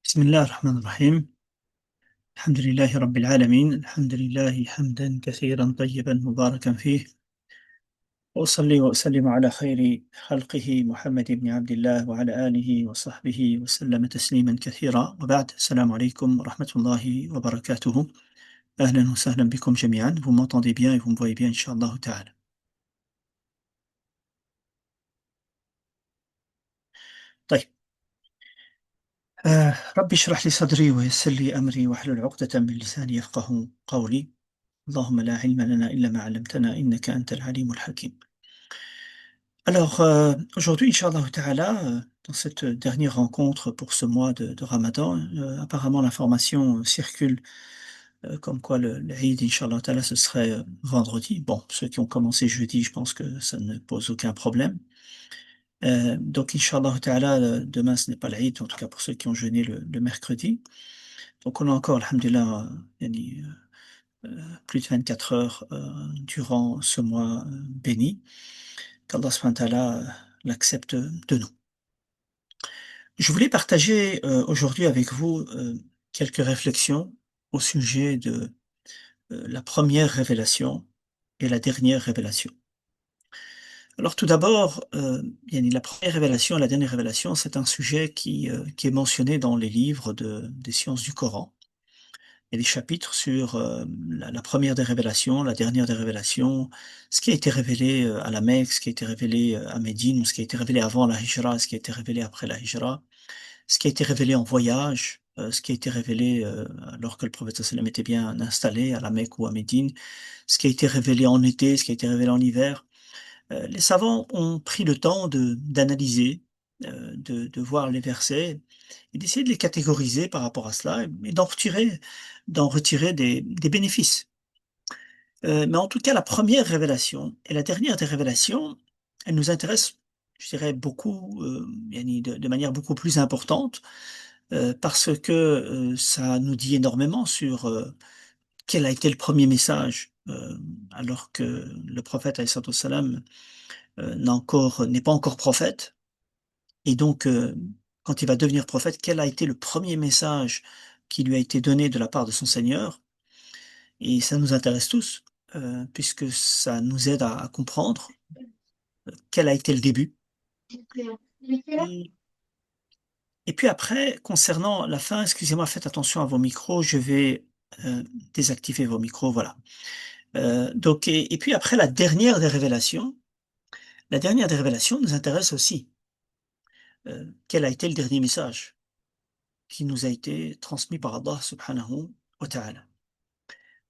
بسم الله الرحمن الرحيم. الحمد لله رب العالمين، الحمد لله حمدا كثيرا طيبا مباركا فيه، وأصلي وأسلم على خير خلقه محمد بن عبد الله وعلى آله وصحبه وسلم تسليما كثيرا، وبعد. السلام عليكم ورحمة الله وبركاته. أهلا وسهلا بكم جميعا. Vous m'entendez bien et vous me voyez bien إن شاء الله تعالى. طيب. ربي اشرح لي صدري ويسر لي أمري واحلل عقدة من لساني يفقه قولي. اللهم لا علم لنا إلا ما علمتنا إنك أنت العليم الحكيم. Alors, aujourd'hui, Inch'Allah Ta'ala, dans cette dernière rencontre pour ce mois de Ramadan, apparemment l'information circule comme quoi l'Aïd, Inch'Allah Ta'ala, ce serait vendredi. Bon, ceux qui ont commencé jeudi, je pense que ça ne pose aucun problème. Donc, Inch'Allah Ta'ala, demain, ce n'est pas l'Aïd, en tout cas pour ceux qui ont jeûné le mercredi. Donc, on a encore, alhamdulillah, yani, plus de 24 heures durant ce mois béni. Qu'Allah subhanahu wa ta'ala l'accepte de nous. Je voulais partager aujourd'hui avec vous quelques réflexions au sujet de la première révélation et la dernière révélation. Alors tout d'abord, yani la première révélation et la dernière révélation, c'est un sujet qui est mentionné dans les livres des sciences du Coran. Il y a des chapitres sur la première des révélations, la dernière des révélations, ce qui a été révélé à la Mecque, ce qui a été révélé à Médine, ou ce qui a été révélé avant la Hijra, ce qui a été révélé après la Hijra, ce qui a été révélé en voyage, ce qui a été révélé alors que le prophète sallam était bien installé à la Mecque ou à Médine, ce qui a été révélé en été, ce qui a été révélé en hiver. Les savants ont pris le temps d'analyser, de voir les versets et d'essayer de les catégoriser par rapport à cela et d'en retirer des bénéfices. Mais en tout cas, la première révélation et la dernière des révélations, elles nous intéressent, je dirais, beaucoup, yani de manière beaucoup plus importante, parce que ça nous dit énormément sur quel a été le premier message, alors que le prophète, alayhi salatu wassalam, n'est pas encore prophète. Et donc, quand il va devenir prophète, quel a été le premier message qui lui a été donné de la part de son Seigneur? Et ça nous intéresse tous, puisque ça nous aide à comprendre quel a été le début. Et, et puis après, concernant la fin, excusez-moi, faites attention à vos micros, je vais désactiver vos micros, voilà. Donc, et puis après, la dernière des révélations nous intéresse aussi. Quel a été le dernier message qui nous a été transmis par Allah subhanahu wa ta'ala.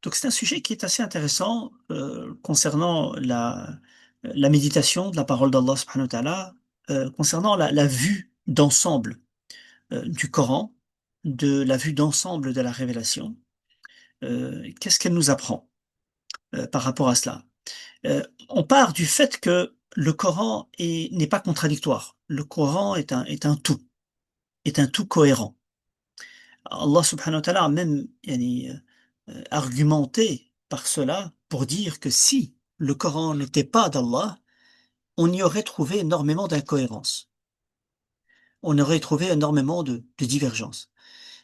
Donc c'est un sujet qui est assez intéressant concernant la méditation de la parole d'Allah subhanahu wa ta'ala, concernant la vue d'ensemble du Coran, de la vue d'ensemble de la révélation. Qu'est-ce qu'elle nous apprend par rapport à cela? On part du fait que le Coran n'est pas contradictoire. Le Coran est un tout cohérent. Allah subhanahu wa ta'ala a même yani, argumenté par cela pour dire que si le Coran n'était pas d'Allah, on y aurait trouvé énormément d'incohérences. On aurait trouvé énormément de divergences.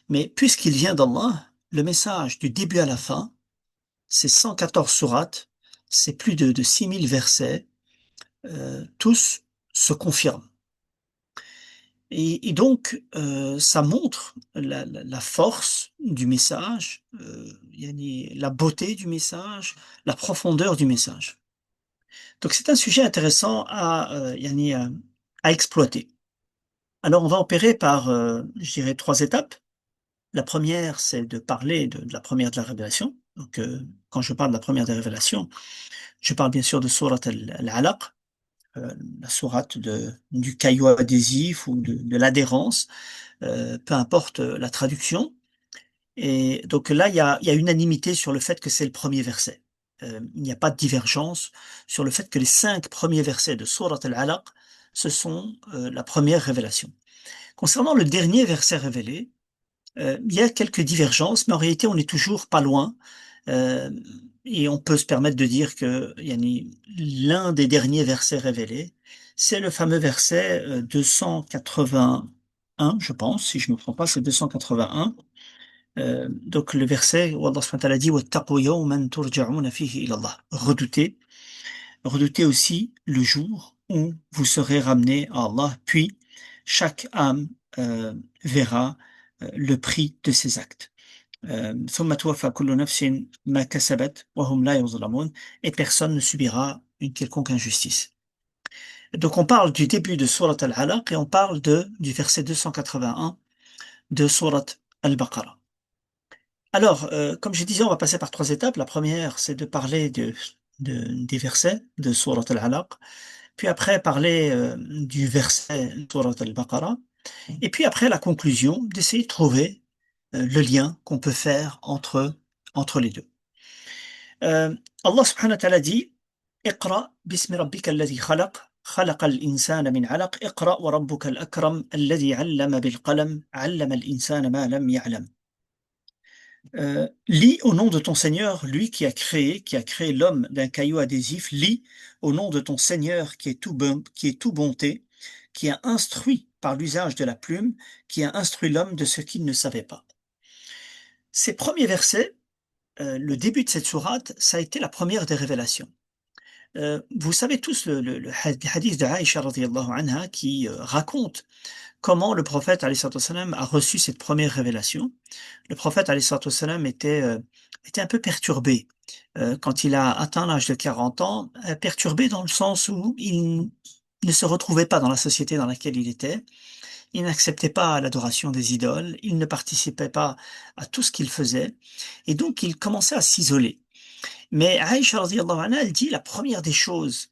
Mais puisqu'il vient d'Allah, le message du début à la fin, c'est 114 sourates, c'est plus de 6000 versets, tous se confirment. Et donc, ça montre la force du message, yani la beauté du message, la profondeur du message. Donc c'est un sujet intéressant yani, à exploiter. Alors on va opérer par, je dirais 3 étapes. La première, c'est de parler de la première de la révélation. Donc, quand je parle de la première des révélations, je parle bien sûr de sourate Al-Alaq, la sourate du caillou adhésif ou de l'adhérence, peu importe la traduction. Et donc là, il y a unanimité sur le fait que c'est le premier verset. Il n'y a pas de divergence sur le fait que les 5 premiers versets de Surat Al-Alaq, ce sont la première révélation. Concernant le dernier verset révélé, il y a quelques divergences, mais en réalité, on n'est toujours pas loin. Euh, et on peut se permettre de dire que yani, l'un des derniers versets révélés, c'est le fameux verset 281. je pense, si je ne me trompe pas, c'est 281. Donc le verset où Allah subhanahu wa ta'ala dit وَاتَّقُوا يَوْمًا تُرْجَعُونَ فِيهِ إِلَى اللَّهِ. Redoutez aussi le jour où vous serez ramenés à Allah, puis chaque âme verra le prix de ses actes. ثم توفى كل نفس ما كسبت وهم لا يظلمون, et personne ne subira une quelconque injustice. Donc on parle du début de Surat Al-Alaq et on parle du verset 281 de Surat Al-Baqarah. Alors, comme je disais, on va passer par trois étapes. La première, c'est de parler des versets de Surat Al-Alaq, puis après parler du verset de Surat Al-Baqarah, et puis après la conclusion, d'essayer de trouver le lien qu'on peut faire entre les deux. Allah subhanahu wa ta'ala dit اقرأ باسم ربك الذي خلق خلق الإنسان من علق اقرأ وربك الأكرم الذي علم بالقلم علم الإنسان ما لم يعلم. Lis au nom de ton Seigneur, lui qui a créé l'homme d'un caillou adhésif, lis au nom de ton Seigneur qui est tout bonté, qui a instruit par l'usage de la plume, qui a instruit l'homme de ce qu'il ne savait pas. Ces premiers versets, le début de cette sourate, ça a été la première des révélations. Vous savez tous le hadith de Aïcha radhiyallahu anha qui raconte comment le prophète alayhi salatu wassalam a reçu cette première révélation. Le prophète alayhi salatu wassalam était un peu perturbé quand il a atteint l'âge de 40 ans, perturbé dans le sens où il ne se retrouvait pas dans la société dans laquelle il était, il n'acceptait pas l'adoration des idoles, il ne participait pas à tout ce qu'il faisait, et donc il commençait à s'isoler. Mais Aïcha radhiyallahu anha, elle dit la première des choses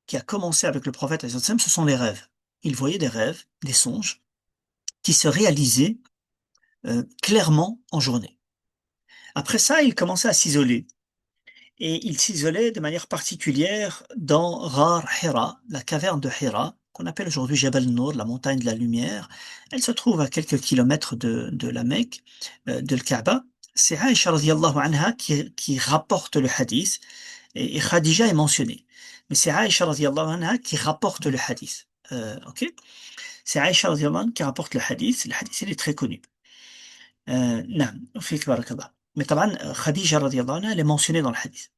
qui a commencé avec le prophète alayhi salatu wassalam, ce sont les rêves. Il voyait des rêves, des songes, qui se réalisaient clairement en journée. Après ça, il commençait à s'isoler. Et il s'isolait de manière particulière dans Ghar Hira, la caverne de Hira, qu'on appelle aujourd'hui Jabal Nour, la montagne de la lumière. Elle se trouve à quelques kilomètres de la Mecque, de Kaaba. C'est Aïcha radhiyallahu anha qui rapporte le hadith, et Khadija est mentionnée. Mais c'est Aïcha radhiyallahu anha qui rapporte le hadith. Ok? C'est Aïcha radhiyallahu anha qui rapporte le hadith. Le hadith, il est très connu. نعم فيك بارك الله. Mais طبعا Khadija radhiyallahu anha, elle est mentionnée dans le hadith.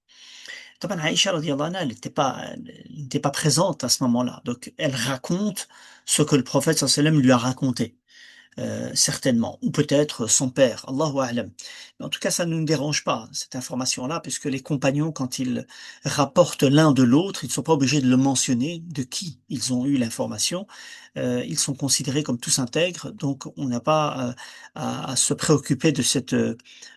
طبعا Aïcha radhiyallahu anha, elle n'était pas présente à ce moment-là. Donc elle raconte ce que le prophète sallallahu alayhi wa sallam lui a raconté. Certainement, ou peut-être son père, Allahu a'lam. Mais en tout cas, ça ne nous dérange pas, cette information-là, puisque les compagnons, quand ils rapportent l'un de l'autre, ils ne sont pas obligés de le mentionner, de qui ils ont eu l'information. Ils sont considérés comme tous intègres, donc on n'a pas à se préoccuper de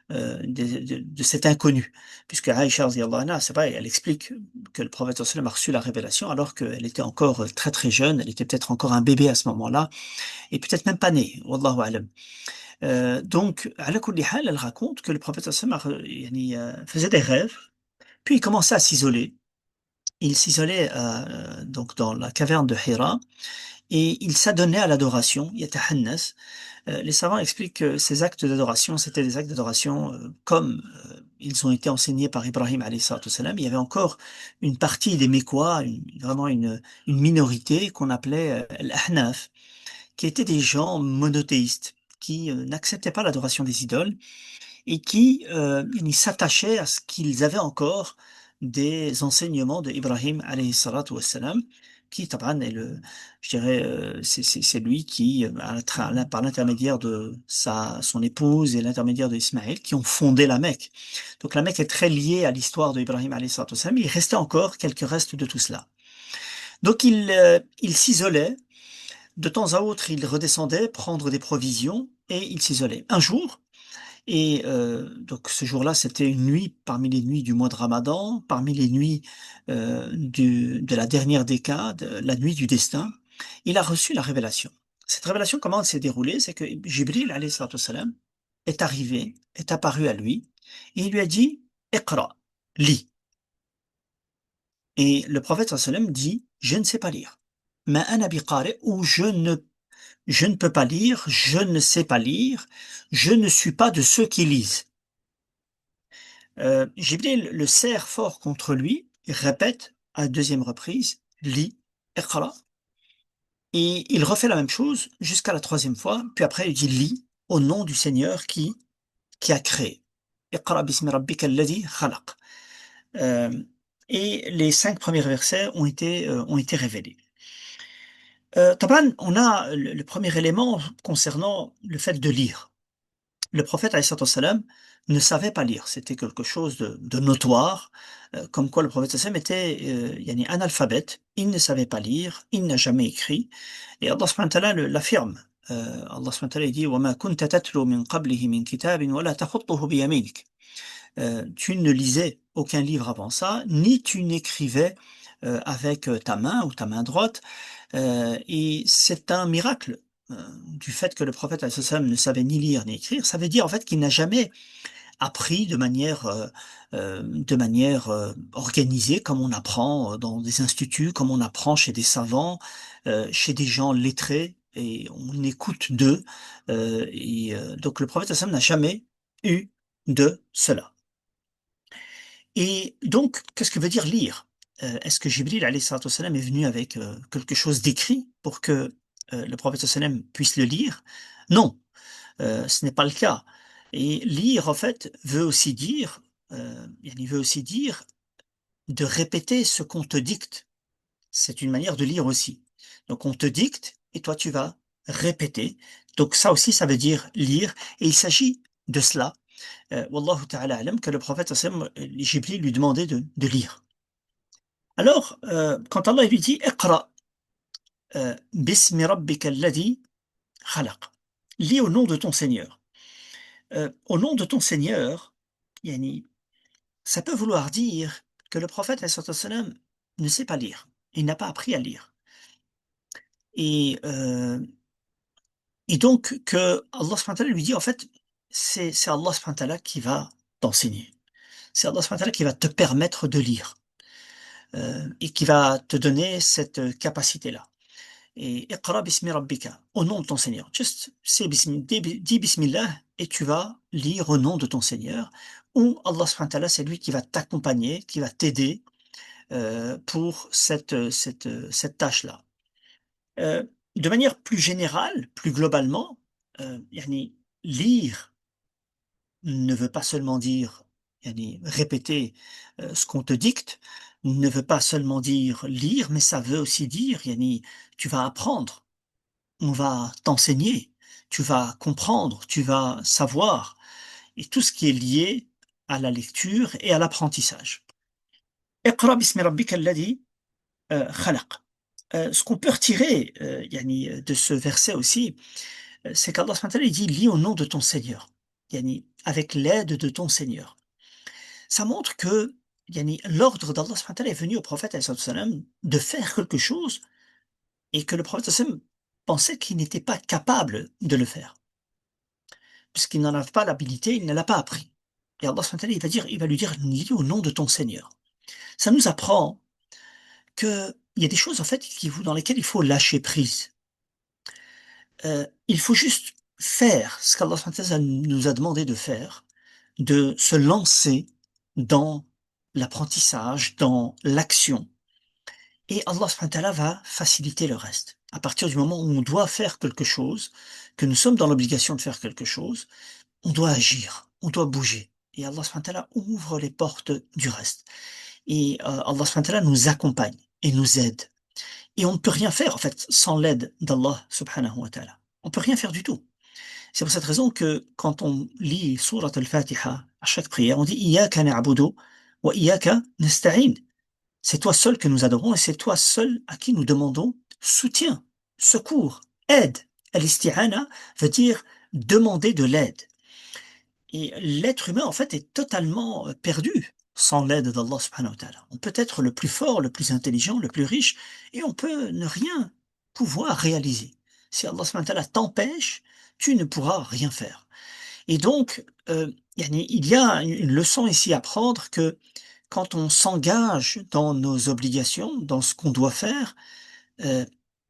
de cet inconnu. Puisque Aïcha, radhiyallahu anha, c'est vrai, elle explique que le prophète sallallahu alayhi wa sallam a reçu la révélation alors qu'elle était encore très très jeune, elle était peut-être encore un bébé à ce moment-là, et peut-être même pas né, wallahu a'lam. Donc, ala kulli hal, elle raconte que le prophète sallallahu alayhi wa sallam faisait des rêves, puis il commençait à s'isoler. Il s'isolait donc dans la caverne de Hira et il s'adonnait à l'adoration, yatahannas. Les savants expliquent que ces actes d'adoration, c'était des actes d'adoration comme ils ont été enseignés par Ibrahim alayhi salatu wassalam. Il y avait encore une partie des Mécois, vraiment une minorité qu'on appelait l'Ahnaf, qui étaient des gens monothéistes, qui n'acceptaient pas l'adoration des idoles et qui ils s'attachaient à ce qu'ils avaient encore des enseignements de Ibrahim alayhi salatu wassalam, qui taban est je dirais, c'est lui qui, par l'intermédiaire de son épouse et l'intermédiaire de Ismaël, qui ont fondé la Mecque. Donc la Mecque est très liée à l'histoire de Ibrahim alayhi salatu wassalam. Il restait encore quelques restes de tout cela. Donc il s'isolait. De temps à autre, il redescendait prendre des provisions et il s'isolait. Un jour, et donc ce jour-là, c'était une nuit parmi les nuits du mois de Ramadan, parmi les nuits de la dernière décade, la nuit du destin, il a reçu la révélation. Cette révélation, comment elle s'est déroulée? C'est que Jibril, alayhi salatu wassalam, est arrivé, est apparu à lui, et il lui a dit, Iqra, lis. Et le prophète sallallahu alayhi wa sallam dit, je ne sais pas lire. Ma ana biqari, ou je ne peux pas lire, je ne sais pas lire, je ne suis pas de ceux qui lisent. Jibril le serre fort contre lui, il répète à la deuxième reprise, lis, iqra. Et il refait la même chose jusqu'à la troisième fois, puis après il dit lis au nom du Seigneur qui a créé. Iqra bismi rabbika alladhi khalaq. Euh, et les 5 premiers versets ont été révélés. Taban, on a le premier élément concernant le fait de lire. Le prophète alayhi salatu wassalam, ne savait pas lire. C'était quelque chose de notoire, comme quoi le prophète sallam était yani analphabète. Il ne savait pas lire, il n'a jamais écrit. Et Allah subhanahu wa ta'ala l'affirme. Allah subhanahu wa ta'ala dit وَمَا كُنْتَ تَتْلُو مِنْ قَبْلِهِ مِنْ كِتَابٍ وَلَا تَخُطُّهُ بِيَمِينِكَ. Tu ne lisais aucun livre avant ça, ni tu n'écrivais avec ta main ou ta main droite. Et c'est un miracle du fait que le prophète alayhi salam ne savait ni lire ni écrire. Ça veut dire en fait qu'il n'a jamais appris de manière organisée, comme on apprend dans des instituts, comme on apprend chez des savants, chez des gens lettrés, et on écoute d'eux. Donc le prophète sallam n'a jamais eu de cela. Et donc, qu'est-ce que veut dire lire? Est-ce que Jibril alayhi salatu wassalam est venu avec quelque chose d'écrit pour que le prophète sallam puisse le lire? Non, ce n'est pas le cas. Et lire, en fait, veut aussi dire, il veut aussi dire de répéter ce qu'on te dicte. C'est une manière de lire aussi. Donc on te dicte et toi tu vas répéter. Donc ça aussi, ça veut dire lire. Et il s'agit de cela, Wallahu ta'ala alam, que le prophète sallam, Jibril lui demandait de lire. Alors, quand Allah lui dit Iqra bismi rabbika alladhi khalaq, lis au nom de ton Seigneur. Au nom de ton Seigneur, yani, ça peut vouloir dire que le prophète alayhi salatu wassalam, ne sait pas lire. Il n'a pas appris à lire. Et, euh, et donc que Allah subhanahu wa ta'ala lui dit en fait, c'est Allah subhanahu wa ta'ala qui va t'enseigner. C'est Allah subhanahu wa ta'ala qui va te permettre de lire et qui va te donner cette capacité-là. Et Iqra bismi rabbika, au nom de ton Seigneur. Juste, dis Bismillah et tu vas lire au nom de ton Seigneur. Ou Allah subhanahu wa ta'ala, c'est lui qui va t'accompagner, qui va t'aider pour cette tâche-là. De manière plus générale, plus globalement, yani, lire ne veut pas seulement dire yani, répéter ce qu'on te dicte, ne veut pas seulement dire lire, mais ça veut aussi dire yani, tu vas apprendre, on va t'enseigner, tu vas comprendre, tu vas savoir, et tout ce qui est lié à la lecture et à l'apprentissage. Iqra bismi rabbika alladhi khalaq. Ce qu'on peut retirer yani, de ce verset aussi, c'est qu'Allah subhanahu wa ta'ala, il dit lis au nom de ton Seigneur, yani, avec l'aide de ton Seigneur. Ça montre que yani, l'ordre d'Allah subhanahu wa ta'ala est venu au prophète alayhi salam, de faire quelque chose et que le prophète alayhi salam pensait qu'il n'était pas capable de le faire. Puisqu'il n'en a pas l'habilité, il ne l'a pas appris. Et Allah subhanahu wa ta'ala, il va lui dire lis au nom de ton Seigneur. Ça nous apprend qu'il y a des choses en fait dans lesquelles il faut lâcher prise. Il faut juste faire ce qu'Allah subhanahu wa ta'ala nous a demandé de faire, de se lancer dans l'apprentissage, dans l'action. Et Allah subhanahu wa ta'ala va faciliter le reste. À partir du moment où on doit faire quelque chose, que nous sommes dans l'obligation de faire quelque chose, on doit agir, on doit bouger. Et Allah subhanahu wa ta'ala ouvre les portes du reste. Et Allah subhanahu wa ta'ala nous accompagne et nous aide. Et on ne peut rien faire, en fait, sans l'aide d'Allah subhanahu wa ta'ala. On peut rien faire du tout. C'est pour cette raison que quand on lit Surat al-Fatiha à chaque prière, on dit Iyaka na'budu wa iyaka nasta'in. C'est toi seul que nous adorons et c'est toi seul à qui nous demandons soutien, secours, aide. Al-isti'ana veut dire demander de l'aide. Et l'être humain, en fait, est totalement perdu sans l'aide d'Allah subhanahu wa ta'ala. On peut être le plus fort, le plus intelligent, le plus riche, et on peut ne rien pouvoir réaliser. Si Allah subhanahu wa ta'ala t'empêche, tu ne pourras rien faire. Et donc, il y a une leçon ici à prendre que quand on s'engage dans nos obligations, dans ce qu'on doit faire, euh,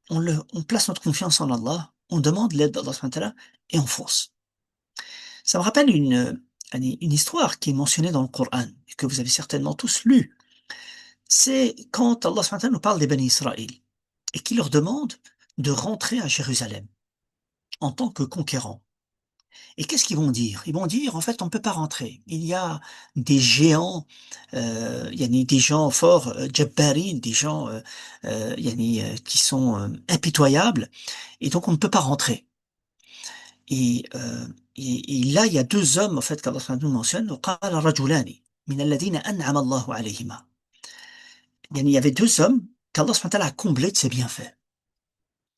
on place notre confiance en Allah, on demande l'aide d'Allah subhanahu wa ta'ala et on fonce. Ça me rappelle une histoire qui est mentionnée dans le Coran et que vous avez certainement tous lu. C'est quand Allah subhanahu wa ta'ala nous parle des Bani Israël et qu'il leur demande de rentrer à Jérusalem en tant que conquérant. Et qu'est-ce qu'ils vont dire? Ils vont dire, en fait, on ne peut pas rentrer. Il y a des géants, il y a des gens forts, jabbarin, des gens qui sont impitoyables, et donc on ne peut pas rentrer. Et, euh, et là, il y a deux hommes, en fait, qu'Allah subhanahu wa ta'ala mentionne, وقال رجلان من الذين أنعم الله عليهما. Il y avait deux hommes qu'Allah subhanahu wa ta'ala a comblés de ses bienfaits.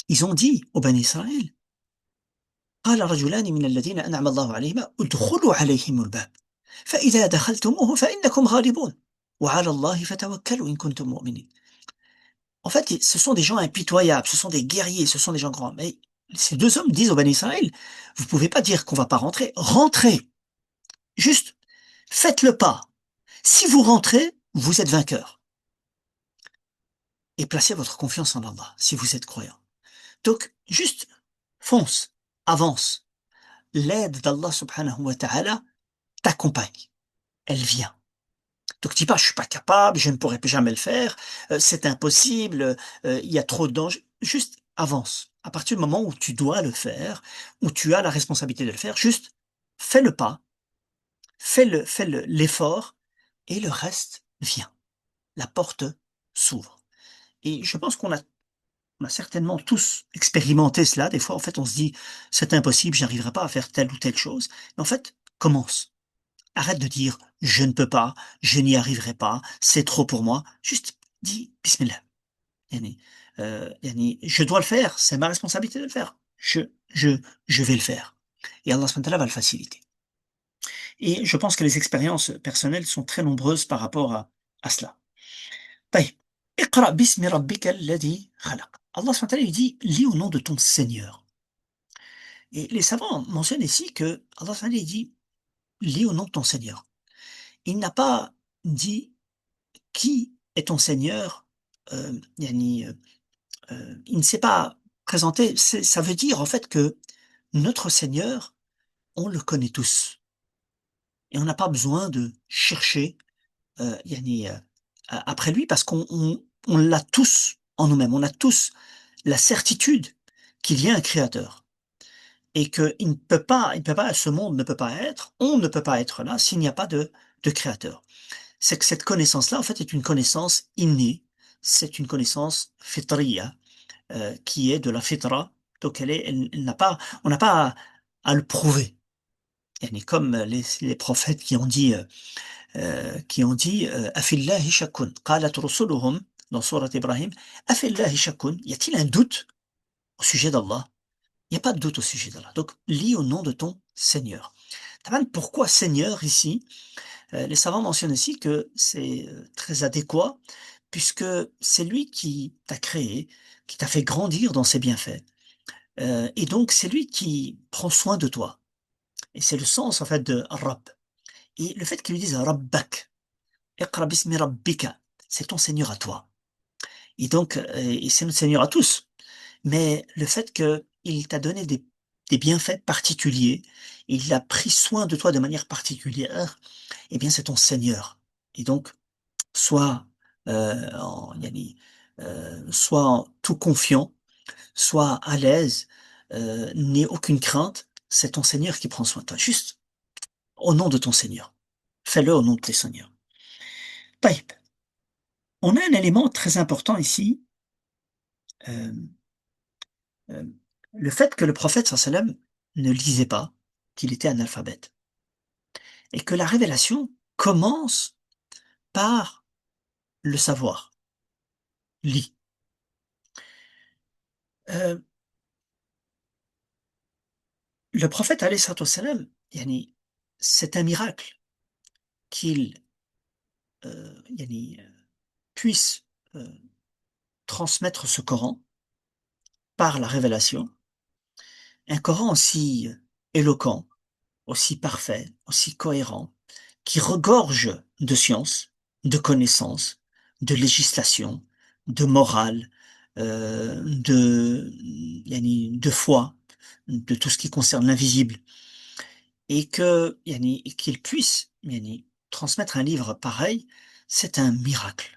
Ils ont dit aux Bani Israël, قال رجلان من الذين أنعم الله عليهما ادخلوا عليهم الباب فإذا دخلتموه فإنكم غالبون وعلى الله فتوكلوا إن كنتم مؤمنين. En fait, ce sont des gens impitoyables, ce sont des guerriers, ce sont des gens grands. Mais ces deux hommes disent aux Bani Israël, vous pouvez pas dire qu'on va pas rentrer. Rentrez. Juste, faites le pas. Si vous rentrez, vous êtes vainqueur. Et placez votre confiance en Allah, si vous êtes croyant. Donc, juste, fonce, avance. L'aide d'Allah subhanahu wa ta'ala t'accompagne. Elle vient. Donc dis pas, je suis pas capable, je ne pourrai plus jamais le faire, c'est impossible, il y a trop de dangers. Juste avance. À partir du moment où tu dois le faire, où tu as la responsabilité de le faire, juste fais le pas, l'effort, et le reste vient. La porte s'ouvre. Et je pense on a certainement tous expérimenté cela. Des fois, en fait, on se dit, c'est impossible, j'arriverai pas à faire telle ou telle chose. Mais en fait, commence. Arrête de dire je ne peux pas, je n'y arriverai pas, c'est trop pour moi. Juste dis Bismillah. Je dois le faire, c'est ma responsabilité de le faire. Je vais le faire. Et Allah subhanahu wa ta'ala va le faciliter. Et je pense que les expériences personnelles sont très nombreuses par rapport à cela. طيب. اقرأ باسم ربك الذي خلق. Allah subhanahu wa ta'ala il dit lis au nom de ton Seigneur. Et les savants mentionnent ici que Allah subhanahu wa ta'ala il dit lis au nom de ton Seigneur. Il n'a pas dit qui est ton Seigneur. Yani, il ne s'est pas présenté. Ça veut dire en fait que notre Seigneur, on le connaît tous. Et on n'a pas besoin de chercher yani, après lui parce on l'a tous en nous-mêmes. On a tous la certitude qu'il y a un Créateur. Et il ne peut pas, ce monde ne peut pas être, on ne peut pas être là s'il n'y a pas de Créateur. C'est que cette connaissance-là, en fait, est une connaissance innée, c'est une connaissance fitriya, qui est de la fitra, donc elle n'a pas, on n'a pas à le prouver. Yani comme les prophètes qui ont dit, Afillahi shakun, qalat rusuluhum, dans Surat Ibrahim, Afillahi shakun, y a-t-il un doute au sujet d'Allah? Il n'y a pas de doute au sujet d'Allah. Donc, lis au nom de ton Seigneur. Taman, pourquoi Seigneur ici? Les savants mentionnent ici que c'est très adéquat puisque c'est lui qui t'a créé, qui t'a fait grandir dans ses bienfaits. Et donc, c'est lui qui prend soin de toi. Et c'est le sens, en fait, de Rabb. Et le fait qu'il lui dise Rabbak, Iqra bismi Rabbika, c'est ton Seigneur à toi. Et donc, et c'est notre Seigneur à tous. Mais le fait qu'il t'a donné des bienfaits particuliers, il a pris soin de toi de manière particulière, eh bien, c'est ton Seigneur. Et donc, sois, sois tout confiant, sois à l'aise, n'aie aucune crainte, c'est ton Seigneur qui prend soin de toi. Juste au nom de ton Seigneur. Fais-le au nom de tes Seigneurs. Taïb. On a un élément très important ici, euh, euh, le fait que le prophète sallam ne lisait pas, qu'il était analphabète, et que la révélation commence par le savoir. Lis. Euh, le prophète alayhi salatu wassalam, yani, c'est un miracle qu'il yani, puisse transmettre ce Coran par la révélation, un Coran aussi éloquent, aussi parfait, aussi cohérent, qui regorge de science, de connaissances, de législation, de morale, yani, de foi, de tout ce qui concerne l'invisible, et que yani, qu'il puisse yani, transmettre un livre pareil, c'est un miracle.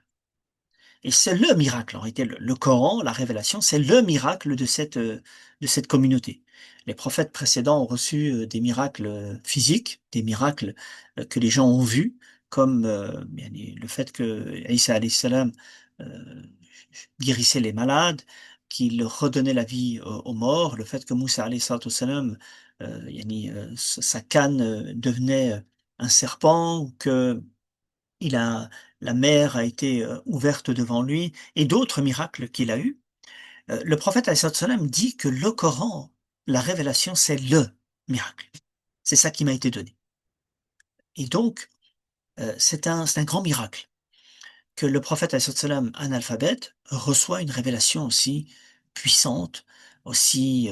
Et c'est le miracle, en réalité, le Coran, la révélation, c'est le miracle de cette communauté. Les prophètes précédents ont reçu des miracles physiques, des miracles que les gens ont vus, comme le fait que Isa alayhi salam euh, guérissait les malades, qu'il redonnait la vie aux morts, le fait que Moussa alayhi salatu wassalam, sa canne devenait un serpent, ou que il a, la mer a été ouverte devant lui, et d'autres miracles qu'il a eus. Le prophète alayhi salatu wassalam dit que le Coran, la révélation, c'est le miracle. C'est ça qui m'a été donné. Et donc, c'est un grand miracle que le prophète alayhi salatu wassalam, analphabète, reçoit une révélation aussi puissante, aussi,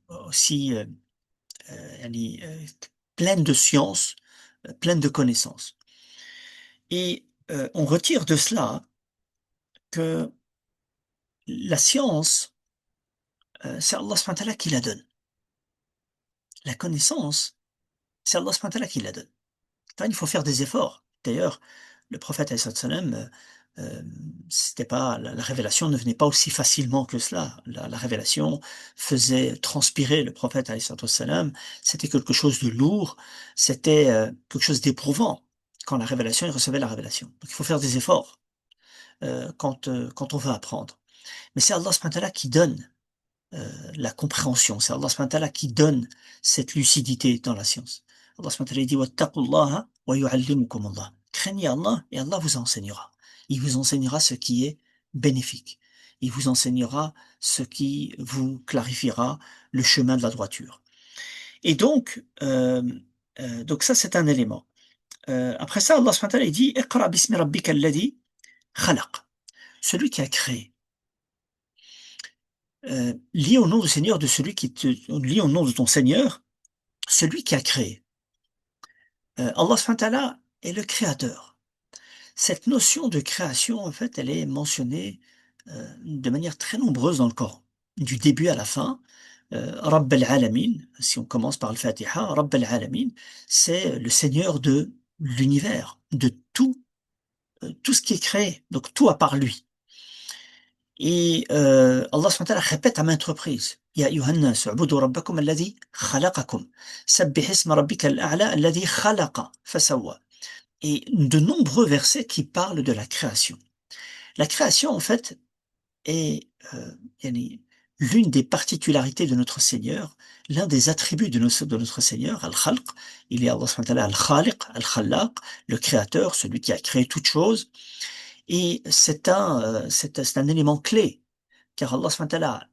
aussi yani, pleine de science, pleine de connaissances. Et on retire de cela que la science, c'est Allah subhanahu wa ta'ala qui la donne. La connaissance, c'est Allah subhanahu wa ta'ala qui la donne. Enfin, il faut faire des efforts. D'ailleurs, le prophète alayhi salam, c'était pas, la révélation ne venait pas aussi facilement que cela. La révélation faisait transpirer le prophète alayhi salam. C'était quelque chose de lourd, c'était quelque chose d'éprouvant quand la révélation, il recevait la révélation. Donc il faut faire des efforts quand on veut apprendre. Mais c'est Allah subhanahu wa ta'ala qui donne la compréhension. C'est Allah subhanahu wa ta'ala qui donne cette lucidité dans la science. Allah subhanahu wa ta'ala dit wattaqullaha wa yu'allimukum Allah. Craignez Allah et Allah vous enseignera. Il vous enseignera ce qui est bénéfique. Il vous enseignera ce qui vous clarifiera le chemin de la droiture. Et donc ça c'est un élément. Après ça, Allah subhanahu wa ta'ala dit Iqra bismi rabbika alladhi khalaq. Celui qui a créé. Lis au nom du Seigneur de celui qui te, lis au nom de ton Seigneur, celui qui a créé. Allah subhanahu wa ta'ala est le créateur. Cette notion de création, en fait, elle est mentionnée de manière très nombreuse dans le Coran, du début à la fin. Rabb al-Alamin, si on commence par le Fatiha, Rabb al-Alamin, c'est le Seigneur de l'univers, de tout ce qui est créé, donc tout à part lui. Et Allah subhanahu wa ta'ala répète à maintes reprises Ya ayyuhan nas, u'budu rabbakum alladhi khalaqakum. Sabbih isma rabbika al-a'la alladhi khalaqa fasawwa. Et de nombreux versets qui parlent de la création. La création, en fait, est yani, l'une des particularités de notre Seigneur, l'un des attributs de notre Seigneur, Al-Khalq. Il est Allah subhanahu wa ta'ala Al-Khaliq, Al-Khallaq, le créateur, celui qui a créé toutes choses. Et c'est un élément clé, car Allah subhanahu wa ta'ala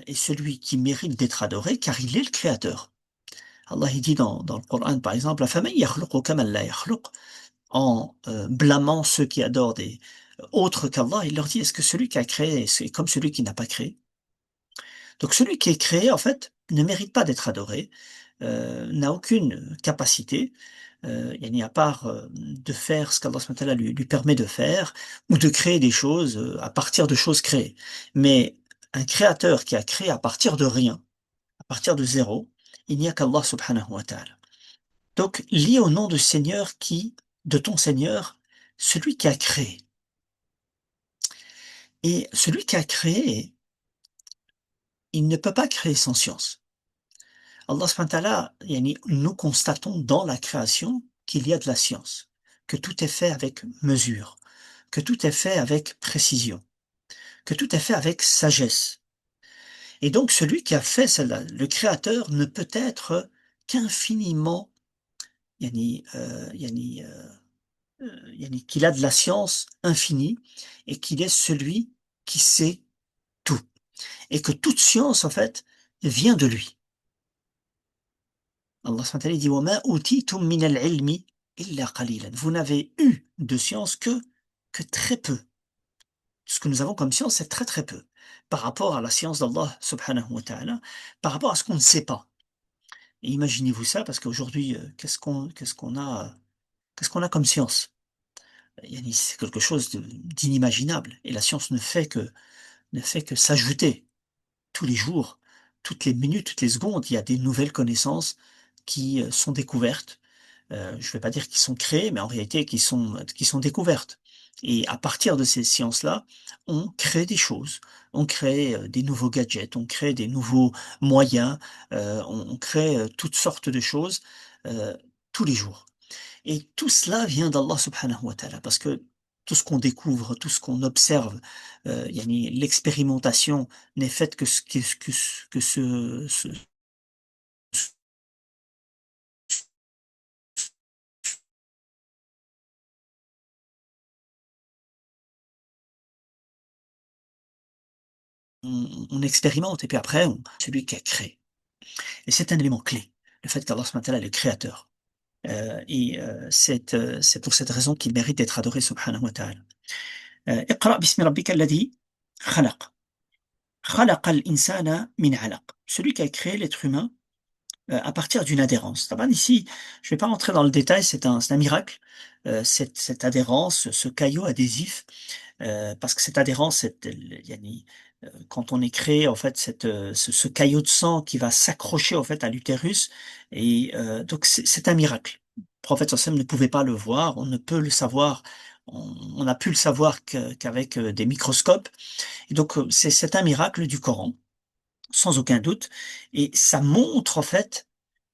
est celui qui mérite d'être adoré, car il est le créateur. Allah il dit dans le Coran, par exemple, فَمَن يَخْلُقُ كَمَن لَا يَخْلُقُ en blâmant ceux qui adorent des autres qu'Allah, il leur dit, est-ce que celui qui a créé, c'est comme celui qui n'a pas créé? Donc celui qui est créé, en fait, ne mérite pas d'être adoré, n'a aucune capacité, il n'y a part de faire ce qu'Allah subhanahu wa ta'ala lui permet de faire, ou de créer des choses à partir de choses créées. Mais un créateur qui a créé à partir de rien, à partir de zéro, il n'y a qu'Allah subhanahu wa ta'ala. Donc, lié au nom de ton Seigneur, celui qui a créé. Et celui qui a créé, il ne peut pas créer sans science. Allah subhanahu wa ta'ala, nous constatons dans la création qu'il y a de la science, que tout est fait avec mesure, que tout est fait avec précision, que tout est fait avec sagesse. Et donc celui qui a fait cela, le créateur, ne peut être qu'infiniment, yani, yani, qu'il a de la science infinie et qu'il est celui qui sait tout. Et que toute science, en fait, vient de lui. Allah subhanahu wa ta'ala dit وَمَا أُوتِيتُم مِّنَ الْعِلْمِ إِلَّا قَلِيلًا. Vous n'avez eu de science que très peu. Ce que nous avons comme science, c'est très très peu par rapport à la science d'Allah subhanahu wa ta'ala, par rapport à ce qu'on ne sait pas. Et imaginez-vous ça, parce qu'aujourd'hui, qu'est-ce qu'on a comme science? C'est quelque chose d'inimaginable. Et la science ne fait que s'ajouter tous les jours, toutes les minutes, toutes les secondes. Il y a des nouvelles connaissances qui sont découvertes. Je ne vais pas dire qu'ils sont créés, mais en réalité qui sont découvertes. Et à partir de ces sciences-là, on crée des choses. On crée, des nouveaux gadgets, on crée des nouveaux moyens, on crée, toutes sortes de choses, heu, tous les jours. Et tout cela vient d'Allah subhanahu wa ta'ala parce que tout ce qu'on découvre, tout ce qu'on observe, yani l'expérimentation n'est faite que on expérimente et puis après on celui qui a créé. Et c'est un élément clé, le fait qu'Allah subhanahu wa ta'ala est le créateur. C'est pour cette raison qu'il mérite d'être adoré subhanahu wa ta'ala. اقرأ باسم ربك الذي خلق. خلق الإنسان من علق. Celui qui a créé l'être humain à partir d'une adhérence. طبعًا ici, je ne vais pas rentrer dans le détail, c'est un miracle, cette adhérence, ce caillot adhésif, parce que cette adhérence, yani, quand on est créé, en fait, ce caillot de sang qui va s'accrocher, en fait, à l'utérus et donc c'est un miracle. Le prophète sallallahu alayhi wa sallam ne pouvait pas le voir, on ne peut le savoir, on a pu le savoir qu'avec, des microscopes et donc c'est un miracle du Coran, sans aucun doute et ça montre, en fait,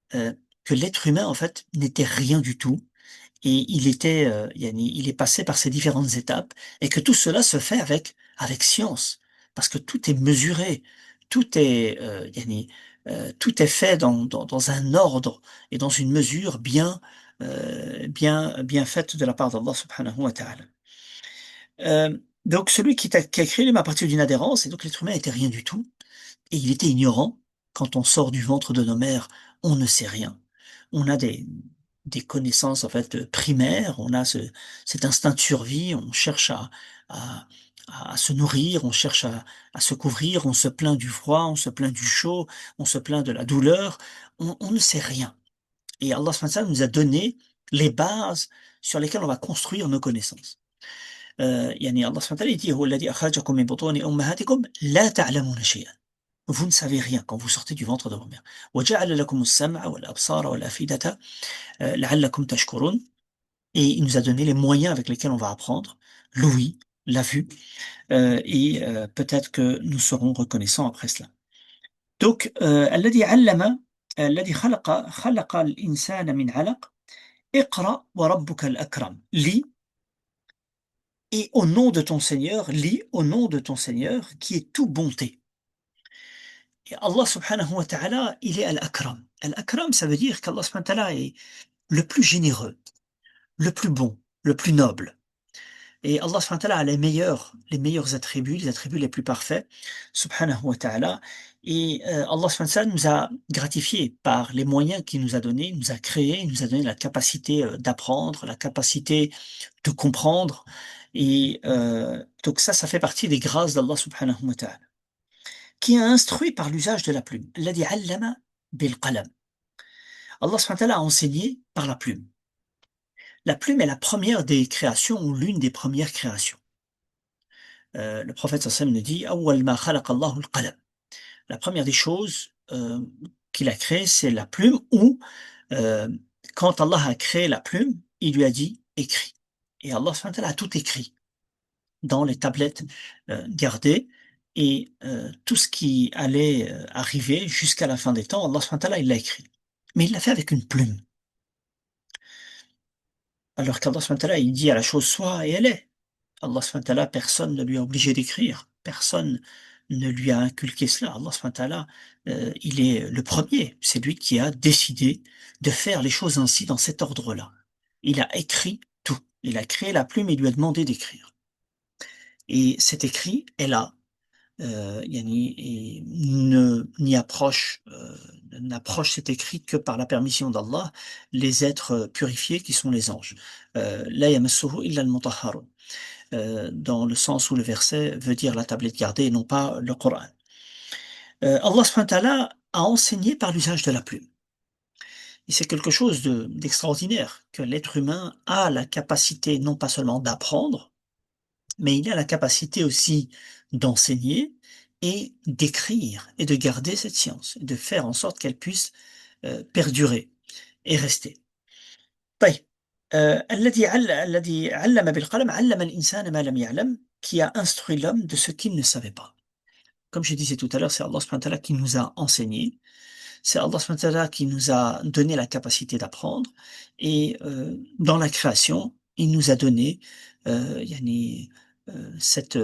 que l'être humain, en fait, n'était rien du tout et il était, yani, il est passé par ces différentes étapes et que tout cela se fait avec science. Parce que tout est mesuré, tout est, yani, tout est fait dans un ordre et dans une mesure bien faite de la part d'Allah subhanahu wa ta'ala. Donc celui qui a créé l'homme à partir d'une adhérence et donc l'être humain était rien du tout et il était ignorant. Quand on sort du ventre de nos mères, on ne sait rien. On a des connaissances en fait primaires, on a cet instinct de survie, on cherche à, à se nourrir, on cherche à se couvrir, on se plaint du froid, on se plaint du chaud, on se plaint de la douleur, on ne sait rien. Et Allah subhanahu wa ta'ala nous a donné les bases sur lesquelles on va construire nos connaissances. يعني Allah subhanahu wa ta'ala il dit هو الذي أخرجكم من بطون أمهاتكم لا تعلمون شيئا. Vous ne savez rien quand vous sortez du ventre de vos mères. وجعل لكم السمع والأبصار والأفئدة لعلكم تشكرون. Et il nous a donné les moyens avec lesquels on va apprendre, l'ouïe, la vue, et peut-être que nous serons reconnaissants après cela. Donc, الذي علم الذي خلق الإنسان من علق اقرأ وربك الأكرم. Lis et au nom de ton Seigneur, lis au nom de ton Seigneur qui est tout bonté. Et Allah subhanahu wa ta'ala, il est Al-Akram. Al-Akram, ça veut dire qu'Allah subhanahu wa ta'ala est le plus généreux, le plus bon, le plus noble. Et Allah subhanahu wa ta'ala a les meilleurs attributs, les attributs les plus parfaits, subhanahu wa ta'ala. Et Allah subhanahu wa ta'ala nous a gratifiés par les moyens qu'il nous a donnés, il nous a créés, il nous a donné la capacité d'apprendre, la capacité de comprendre. Et donc ça fait partie des grâces d'Allah subhanahu wa ta'ala, qui a instruit par l'usage de la plume. الذي علم بالقلم. Allah subhanahu wa ta'ala a enseigné par la plume. La plume est la première des créations ou l'une des premières créations. Le prophète sallallahu alayhi wa sallam nous dit أول ما خلق الله القلم. La première des choses qu'il a créé, c'est la plume ou euh, quand Allah a créé la plume, il lui a dit écris. Et Allah subhanahu wa ta'ala a tout écrit dans les tablettes gardées et tout ce qui allait arriver jusqu'à la fin des temps, Allah subhanahu wa ta'ala il l'a écrit. Mais il l'a fait avec une plume. Alors qu'Allah subhanahu wa ta'ala il dit à la chose soit et elle est. Allah subhanahu wa ta'ala, personne ne lui a obligé d'écrire, personne ne lui a inculqué cela. Allah subhanahu wa ta'ala, il est le premier, c'est lui qui a décidé de faire les choses ainsi dans cet ordre-là. Il a écrit tout, il a créé la plume et il lui a demandé d'écrire. Et cet écrit est là, yani, et n'y approche, n'approche cet écrit que par la permission d'Allah, les êtres purifiés qui sont les anges. La yamassuhu illa al-mutahharun. Dans le sens où le verset veut dire la tablette gardée et non pas le Coran. Allah subhanahu wa ta'ala a enseigné par l'usage de la plume. Et c'est quelque chose d'extraordinaire, que l'être humain a la capacité non pas seulement d'apprendre, mais il a la capacité aussi d'enseigner et d'écrire et de garder cette science, et de faire en sorte qu'elle puisse perdurer et rester. طيب. الذي علم بالقلم علم الإنسان ما لم يعلم, qui a instruit l'homme de ce qu'il ne savait pas. Comme je disais tout à l'heure, c'est Allah subhanahu wa ta'ala qui nous a enseigné, c'est Allah subhanahu wa ta'ala qui nous a donné la capacité d'apprendre, et dans la création, il nous a donné yani, cette,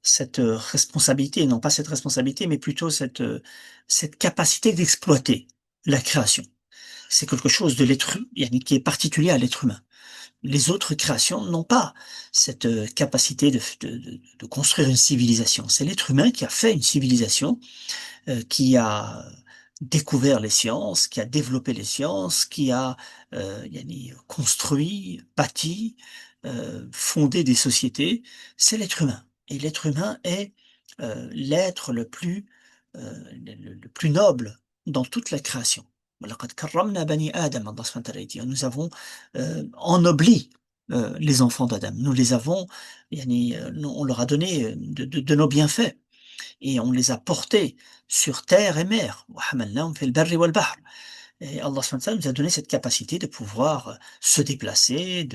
cette responsabilité, non pas cette responsabilité, mais plutôt cette capacité d'exploiter la création. C'est quelque chose de l'être, yani, qui est particulier à l'être humain. Les autres créations n'ont pas cette capacité de construire une civilisation. C'est l'être humain qui a fait une civilisation, qui a découvert les sciences, qui a développé les sciences, qui a yani, construit, bâti, fondé des sociétés. C'est l'être humain. Et l'être humain est l'être le plus noble dans toute la création. وَلَقَدْ كَرَّمْنَا بَنِي آدَمَ, Allah subhanahu wa ta'ala dit. Nous avons ennobli les enfants d'Adam. Nous les avons, yani, on leur a donné de nos bienfaits et on les a portés sur terre et mer. وَحَمَلْنَاهُمْ فِي الْبَرِّ وَالْبَحْرِ. Et Allah subhanahu wa ta'ala nous a donné cette capacité de pouvoir se déplacer,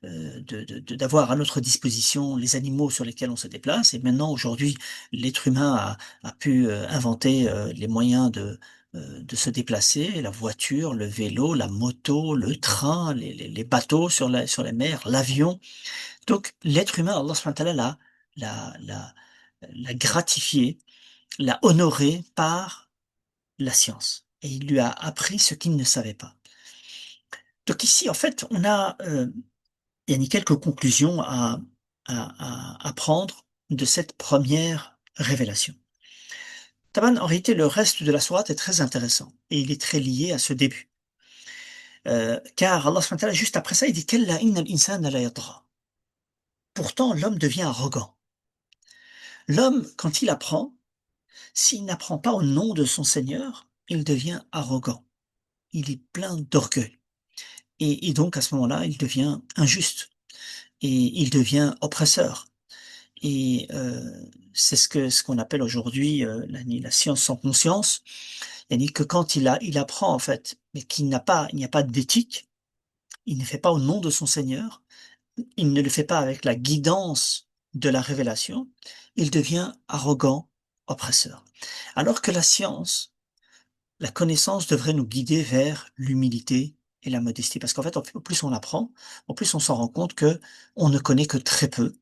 d'avoir à notre disposition les animaux sur lesquels on se déplace. Et maintenant, aujourd'hui, l'être humain a pu inventer les moyens de se déplacer, la voiture, le vélo, la moto, le train, les bateaux sur les mers, l'avion. Donc, l'être humain, Allah subhanahu wa ta'ala l'a gratifié, l'a honoré par la science. Et il lui a appris ce qu'il ne savait pas. Donc ici, en fait, on a il y a quelques conclusions à prendre de cette première révélation. Taban, en réalité, le reste de la sourate est très intéressant et il est très lié à ce début. Car Allah subhanahu wa ta'ala, juste après ça, il dit Kalla inna al-insana la yatgha. Pourtant, l'homme devient arrogant. L'homme, quand il apprend, s'il n'apprend pas au nom de son Seigneur, il devient arrogant. Il est plein d'orgueil. Et donc, à ce moment-là, il devient injuste et il devient oppresseur. Et c'est ce qu'on appelle aujourd'hui la science sans conscience. C'est-à-dire que quand il apprend, en fait, mais il n'y a pas d'éthique, il ne fait pas au nom de son Seigneur, il ne le fait pas avec la guidance de la révélation, il devient arrogant, oppresseur. Alors que la science, la connaissance devrait nous guider vers l'humilité et la modestie. Parce qu'en fait, au plus on apprend, au plus on s'en rend compte que on ne connaît que très peu.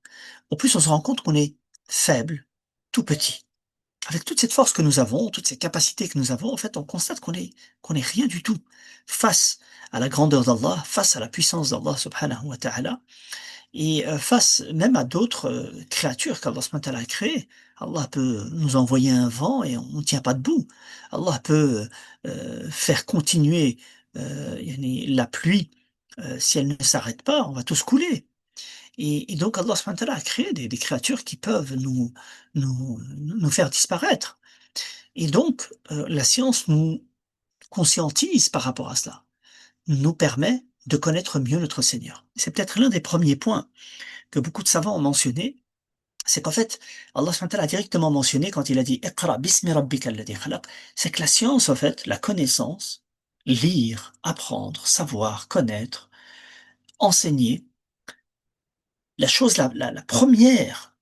Au plus on se rend compte qu'on est faible, tout petit. Avec toute cette force que nous avons, toutes ces capacités que nous avons, en fait, on constate qu'on est rien du tout face à la grandeur d'Allah, face à la puissance d'Allah subhanahu wa ta'ala, et face même à d'autres créatures qu'Allah subhanahu wa ta'ala a créées. Allah peut nous envoyer un vent et on ne tient pas debout. Allah peut faire continuer yani, la pluie. Si elle ne s'arrête pas, on va tous couler. Et donc Allah subhanahu wa ta'ala a créé des créatures qui peuvent nous faire disparaître. Et donc la science nous conscientise par rapport à cela, nous permet de connaître mieux notre Seigneur. C'est peut-être l'un des premiers points que beaucoup de savants ont mentionné, c'est qu'en fait, Allah subhanahu wa ta'ala a directement mentionné quand il a dit Iqra bismi rabbika alladhi khalaq, c'est que la science, en fait, la connaissance, lire, apprendre, savoir, connaître, enseigner, la chose la première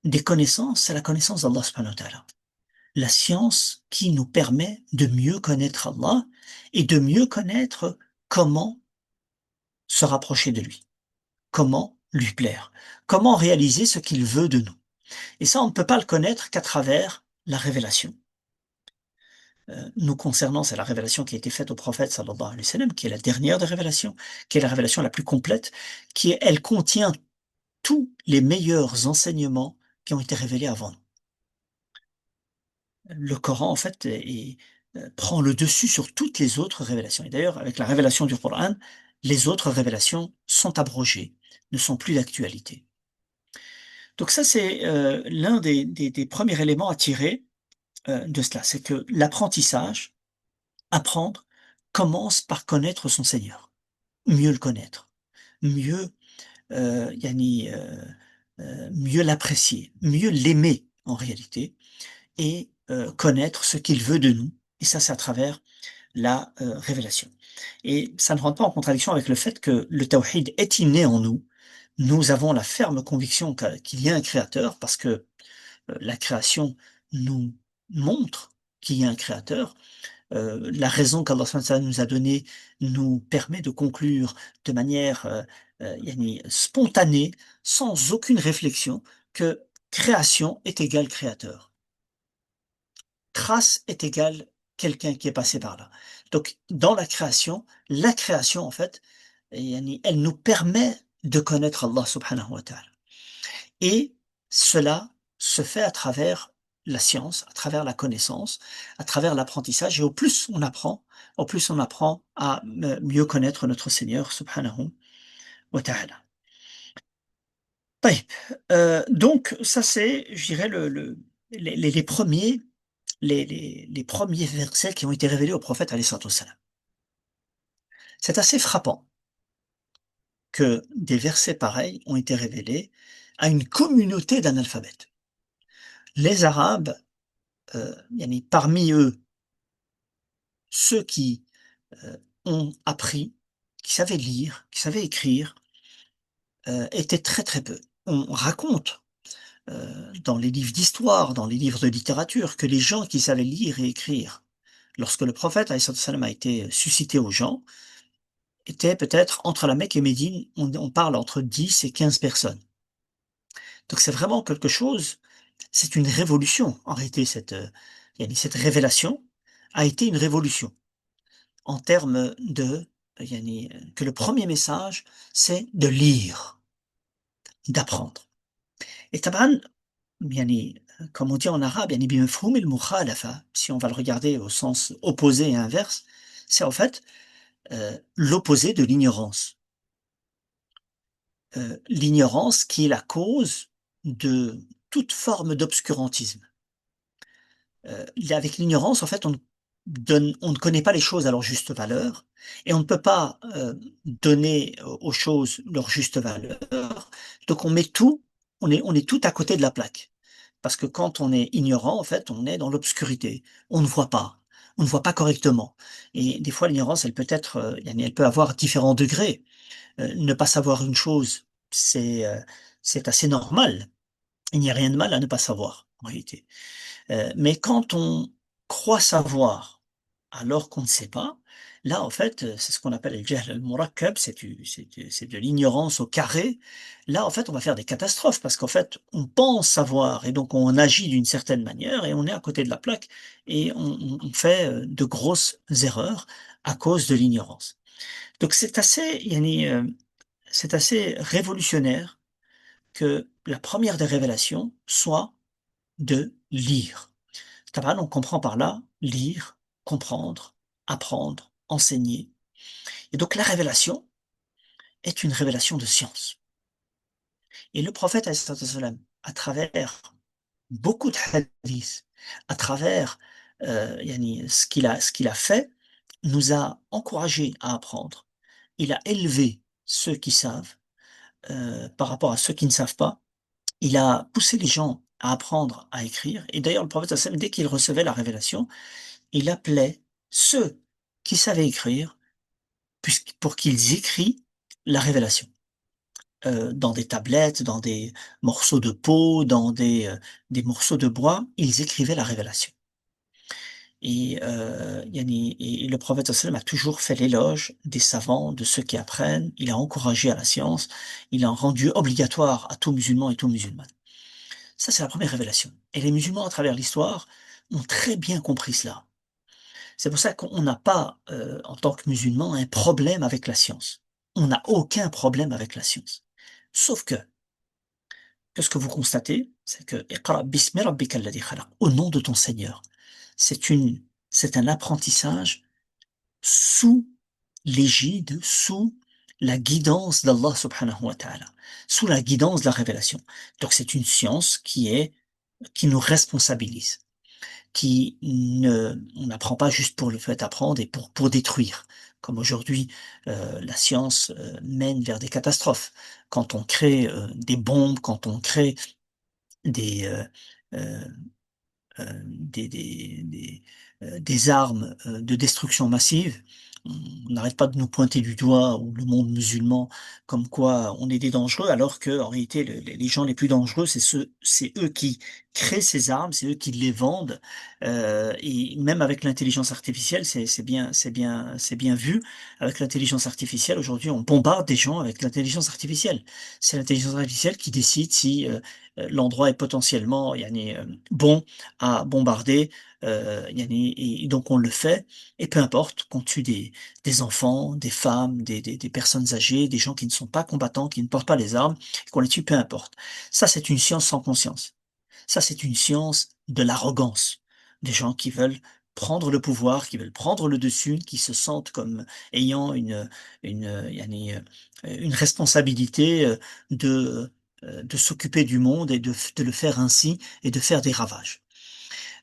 des connaissances, c'est la connaissance d'Allah subhanahu wa ta'ala. La science qui nous permet de mieux connaître Allah et de mieux connaître comment se rapprocher de lui, comment lui plaire, comment réaliser ce qu'il veut de nous. Et ça, on ne peut pas le connaître qu'à travers la révélation. Nous concernant, c'est la révélation qui a été faite au prophète sallallahu alayhi wa sallam, qui est la dernière des révélations, qui est la révélation la plus complète, elle contient tous les meilleurs enseignements qui ont été révélés avant nous. Le Coran, en fait, prend le dessus sur toutes les autres révélations. Et d'ailleurs, avec la révélation du Coran, les autres révélations sont abrogées, ne sont plus d'actualité. Donc ça, c'est l'un des premiers éléments à tirer de cela, c'est que l'apprentissage, apprendre, commence par connaître son Seigneur, mieux le connaître, mieux, yani, mieux l'apprécier, mieux l'aimer en réalité, et connaître ce qu'il veut de nous. Et ça, c'est à travers la révélation. Et ça ne rentre pas en contradiction avec le fait que le tawhid est inné en nous. Nous avons la ferme conviction qu'il y a un créateur parce que la création nous montre qu'il y a un créateur. La raison qu'Allah subhanahu wa ta'ala nous a donnée nous permet de conclure de manière yani spontanée, sans aucune réflexion, que création est égale créateur. Trace est égale quelqu'un qui est passé par là. Donc, dans la création, en fait, yani, elle nous permet de connaître Allah subhanahu wa ta'ala. Et cela se fait à travers la science, à travers la connaissance, à travers l'apprentissage. Et au plus on apprend à mieux connaître notre Seigneur subhanahu wa ta'ala. طيب. Donc, ça c'est, je dirais, les premiers, les premiers versets qui ont été révélés au prophète alayhi salatu wassalam. C'est assez frappant que des versets pareils ont été révélés à une communauté d'analphabètes. Les Arabes, yani parmi eux, ceux qui ont appris, qui savaient lire, qui savaient écrire, étaient très très peu. On raconte dans les livres d'histoire, dans les livres de littérature, que les gens qui savaient lire et écrire, lorsque le prophète alayhi salam a été suscité aux gens, étaient peut-être entre la Mecque et Médine, on parle entre 10 et 15 personnes. Donc c'est vraiment quelque chose, c'est une révolution en réalité, cette révélation a été une révolution en termes de que le premier message, c'est de lire, d'apprendre. Et taban, يعني, comme on dit en arabe, يعني بمفهوم المخالفة, si on va le regarder au sens opposé et inverse, c'est en fait l'opposé de l'ignorance. L'ignorance qui est la cause de toute forme d'obscurantisme. Avec l'ignorance, en fait, on ne connaît pas les choses à leur juste valeur et on ne peut pas donner aux choses leur juste valeur. Donc on met tout, on est tout à côté de la plaque. Parce que quand on est ignorant, en fait, on est dans l'obscurité. On ne voit pas. On ne voit pas correctement. Et des fois, l'ignorance, elle peut être, elle peut avoir différents degrés. Ne pas savoir une chose, c'est assez normal. Il n'y a rien de mal à ne pas savoir, en réalité. Mais quand on croit savoir alors qu'on ne sait pas, là, en fait, c'est ce qu'on appelle le jahl al-murakkab, c'est de l'ignorance au carré. Là, en fait, on va faire des catastrophes parce qu'en fait, on pense savoir et donc on agit d'une certaine manière et on est à côté de la plaque et on fait de grosses erreurs à cause de l'ignorance. Donc c'est assez révolutionnaire que la première des révélations soit de lire. Taban, on comprend par là lire, comprendre, apprendre, enseigner. Et donc la révélation est une révélation de science. Et le prophète, alayhi salatu wassalam, à travers beaucoup de hadiths, à travers ce qu'il a fait, nous a encouragés à apprendre. Il a élevé ceux qui savent par rapport à ceux qui ne savent pas. Il a poussé les gens à apprendre à écrire. Et d'ailleurs, le prophète, sallallahu alayhi wa sallam, dès qu'il recevait la révélation, il appelait ceux qui savaient écrire pour qu'ils écrient la révélation. Dans des tablettes, dans des morceaux de peau, dans des morceaux de bois, ils écrivaient la révélation. Et le prophète sallallahu alayhi wa sallam a toujours fait l'éloge des savants, de ceux qui apprennent. Il a encouragé à la science. Il a rendu obligatoire à tout musulman et tout musulmane. Ça, c'est la première révélation. Et les musulmans, à travers l'histoire, ont très bien compris cela. C'est pour ça qu'on n'a pas, en tant que musulman, un problème avec la science. On n'a aucun problème avec la science. Sauf que, qu'est-ce que vous constatez? C'est que Iqra bismi rabbika alladhi khalaq, au nom de ton Seigneur. C'est un apprentissage sous l'égide, sous la guidance d'Allah subhanahu wa ta'ala, sous la guidance de la révélation. Donc c'est une science qui nous responsabilise. On n'apprend pas juste pour le fait d'apprendre et pour détruire. Comme aujourd'hui, la science mène vers des catastrophes. Quand on crée des bombes, quand on crée des, euh, des, des armes de destruction massive. On n'arrête pas de nous pointer du doigt, ou le monde musulman, comme quoi on est des dangereux, alors que en réalité, les gens les plus dangereux, c'est eux qui créent ces armes, c'est eux qui les vendent. Et même avec l'intelligence artificielle, c'est bien vu. Avec l'intelligence artificielle, aujourd'hui, on bombarde des gens avec l'intelligence artificielle. C'est l'intelligence artificielle qui décide si l'endroit est potentiellement, yani, bon à bombarder. Yani, et donc on le fait, et peu importe qu'on tue des enfants, des femmes, des personnes âgées, des gens qui ne sont pas combattants, qui ne portent pas les armes, qu'on les tue, peu importe. Ça, c'est une science sans conscience. Ça, c'est une science de l'arrogance. Des gens qui veulent prendre le pouvoir, qui veulent prendre le dessus, qui se sentent comme ayant yani, une responsabilité de s'occuper du monde et de le faire ainsi et de faire des ravages.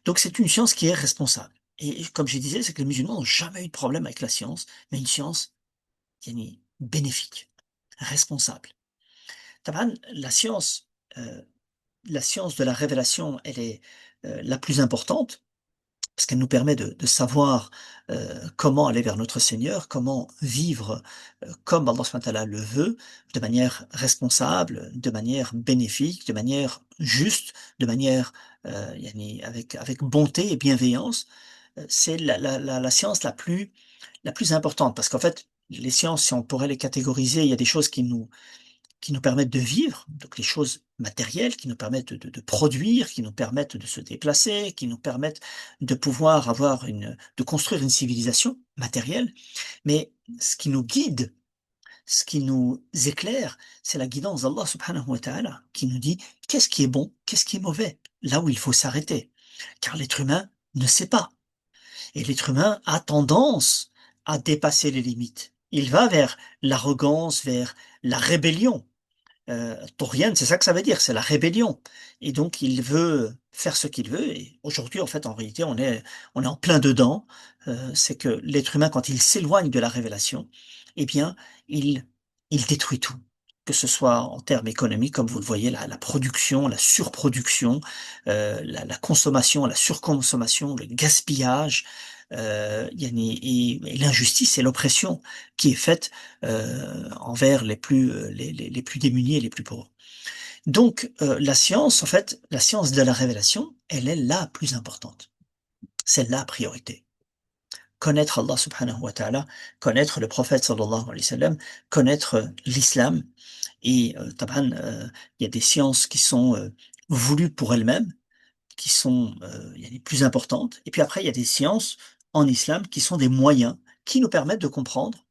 Donc c'est une science qui est responsable. Et comme je disais, c'est que les musulmans n'ont jamais eu de problème avec la science, mais une science yani, bénéfique, responsable. Taban, euh, la science de la révélation, elle est la plus importante, parce qu'elle nous permet de savoir comment aller vers notre Seigneur, comment vivre comme Allah subhanahu wa ta'ala le veut, de manière responsable, de manière bénéfique, de manière juste, de manière yani, avec bonté et bienveillance. C'est la science la plus importante, parce qu'en fait, les sciences, si on pourrait les catégoriser, il y a des choses qui nous permettent de vivre, donc les choses matérielles qui nous permettent de produire, qui nous permettent de se déplacer, qui nous permettent de pouvoir de construire une civilisation matérielle. Mais ce qui nous guide, ce qui nous éclaire, c'est la guidance d'Allah subhanahu wa ta'ala, qui nous dit qu'est-ce qui est bon, qu'est-ce qui est mauvais, là où il faut s'arrêter. Car l'être humain ne sait pas. Et l'être humain a tendance à dépasser les limites. Il va vers l'arrogance, vers la rébellion. Torian, c'est ça que ça veut dire, c'est la rébellion. Et donc, il veut faire ce qu'il veut. Et aujourd'hui, en fait, en réalité, on est en plein dedans. C'est que l'être humain, quand il s'éloigne de la révélation, eh bien, il, il détruit tout. Que ce soit en termes économiques, comme vous le voyez, la production, la surproduction, la consommation, la surconsommation, le gaspillage, et l'injustice et l'oppression qui est faite envers les plus démunis et les plus pauvres. Donc la science, en fait, la science de la révélation, elle est la plus importante. C'est la priorité. Connaître Allah subhanahu wa ta'ala, connaître le prophète sallallahu alayhi wa sallam, connaître l'islam. Et taban, il y a des sciences qui sont voulues pour elles-mêmes, qui sont il y a les plus importantes. Et puis après, il y a des sciences en islam qui sont des moyens qui nous permettent de comprendre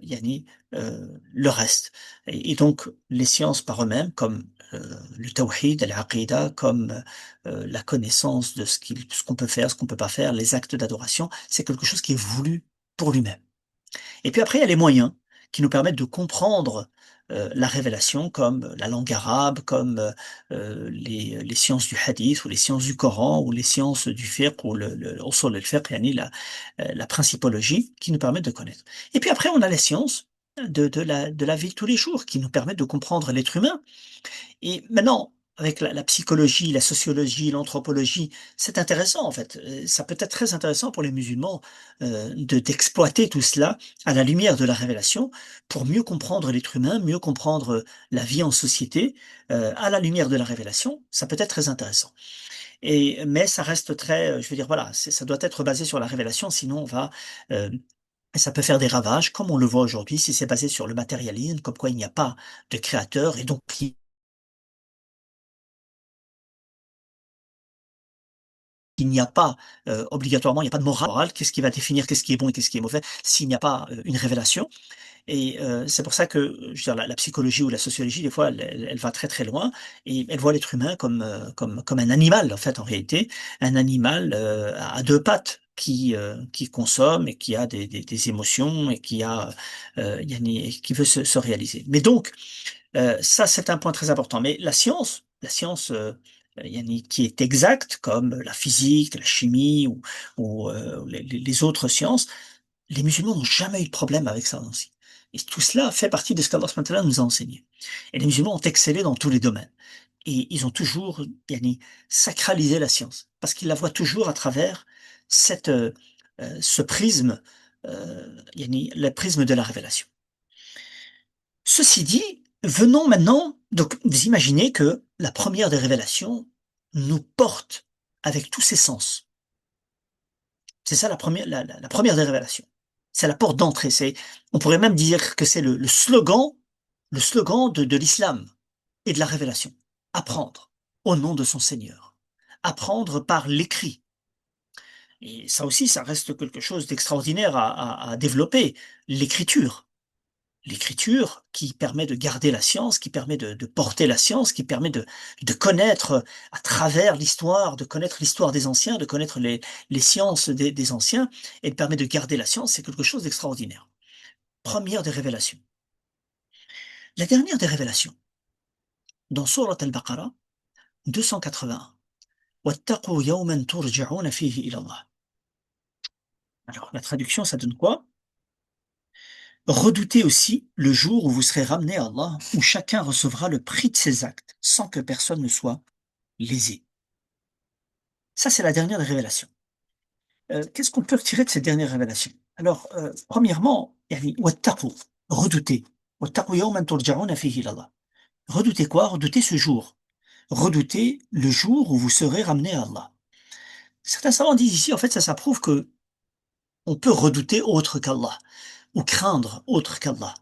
yani, le reste. Et donc, les sciences par eux-mêmes, comme le tawhid, l'aqidah, comme la connaissance de ce qu'on peut faire, ce qu'on peut pas faire, les actes d'adoration, c'est quelque chose qui est voulu pour lui-même. Et puis après, il y a les moyens qui nous permettent de comprendre la révélation, comme la langue arabe, comme les sciences du hadith, ou les sciences du Coran, ou les sciences du fiqh, ou le usul al-fiqh, yani la principologie, qui nous permettent de connaître. Et puis après, on a les sciences de la vie de tous les jours, qui nous permettent de comprendre l'être humain. Et maintenant, avec la psychologie, la sociologie, l'anthropologie, c'est intéressant en fait. Ça peut être très intéressant pour les musulmans d'exploiter tout cela à la lumière de la révélation pour mieux comprendre l'être humain, mieux comprendre la vie en société à la lumière de la révélation. Ça peut être très intéressant. Mais ça reste très, je veux dire, voilà, ça doit être basé sur la révélation, sinon euh, ça peut faire des ravages, comme on le voit aujourd'hui, si c'est basé sur le matérialisme, comme quoi il n'y a pas de créateur et donc il n'y a pas obligatoirement, il n'y a pas de morale. Qu'est-ce qui va définir qu'est-ce qui est bon et qu'est-ce qui est mauvais s'il n'y a pas une révélation? Et c'est pour ça que je veux dire, la psychologie ou la sociologie, des fois, elle va très très loin et elle voit l'être humain comme un animal, en fait, en réalité, un animal à deux pattes qui consomme et qui a des émotions et qui veut se réaliser. Mais donc, ça, c'est un point très important. Mais la science yani, qui est exacte, comme la physique, la chimie ou les autres sciences, les musulmans n'ont jamais eu de problème avec ça aussi. Et tout cela fait partie de ce qu'Allah subhanahu wa ta'ala nous a enseigné. Et les musulmans ont excellé dans tous les domaines. Et ils ont toujours yani, sacralisé la science, parce qu'ils la voient toujours à travers ce prisme, yani le prisme de la révélation. Ceci dit, venons maintenant, donc vous imaginez que la première des révélations nous porte avec tous ses sens. C'est ça la première des révélations. C'est la porte d'entrée. On pourrait même dire que c'est le slogan de l'islam et de la révélation. Apprendre au nom de son Seigneur. Apprendre par l'écrit. Et ça aussi, ça reste quelque chose d'extraordinaire à développer. L'écriture. L'écriture qui permet de garder la science, qui permet de porter la science, qui permet de connaître à travers l'histoire, de connaître l'histoire des anciens, de connaître les sciences des anciens, et permet de garder la science, c'est quelque chose d'extraordinaire. Première des révélations. La dernière des révélations, dans Surat al-Baqarah, 281. وَاتَّقُوا يَوْمًا تُرْجَعُونَ فِيهِ إِلَى اللَّهِ. Alors, la traduction, ça donne quoi? Redoutez aussi le jour où vous serez ramenés à Allah, où chacun recevra le prix de ses actes, sans que personne ne soit lésé. Ça, c'est la dernière des révélations. Qu'est-ce qu'on peut retirer de cette dernière révélation? Alors, premièrement, yani, wattaqu, redoutez. Wattaqu yawman turja'una fihi ila Allah. Redoutez quoi? Redoutez ce jour. Redoutez le jour où vous serez ramenés à Allah. Certains savants disent ici, en fait, ça prouve que on peut redouter autre qu'Allah, ou craindre autre qu'Allah.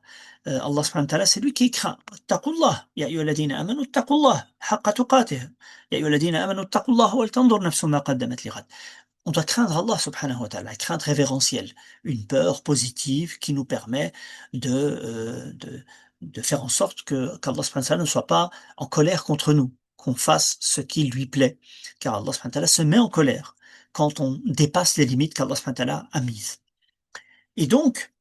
Allah subhanahu wa ta'ala, c'est lui qui craint. Attaqullah, ya ayyuhalladhina amanu attaqullah, haqqa tuqatih. Ya ayyuhalladhina amanu attaqullah wal tanzur nafsum ma qaddamat lighad. On doit craindre Allah subhanahu wa ta'ala, crainte révérentielle, une peur positive qui nous permet de faire en sorte qu'Allah subhanahu wa ta'ala ne soit pas en colère contre nous, qu'on fasse ce qui lui plaît. Car Allah subhanahu wa ta'ala se met en colère quand on dépasse les limites qu'Allah subhanahu wa ta'ala a mises. Et donc,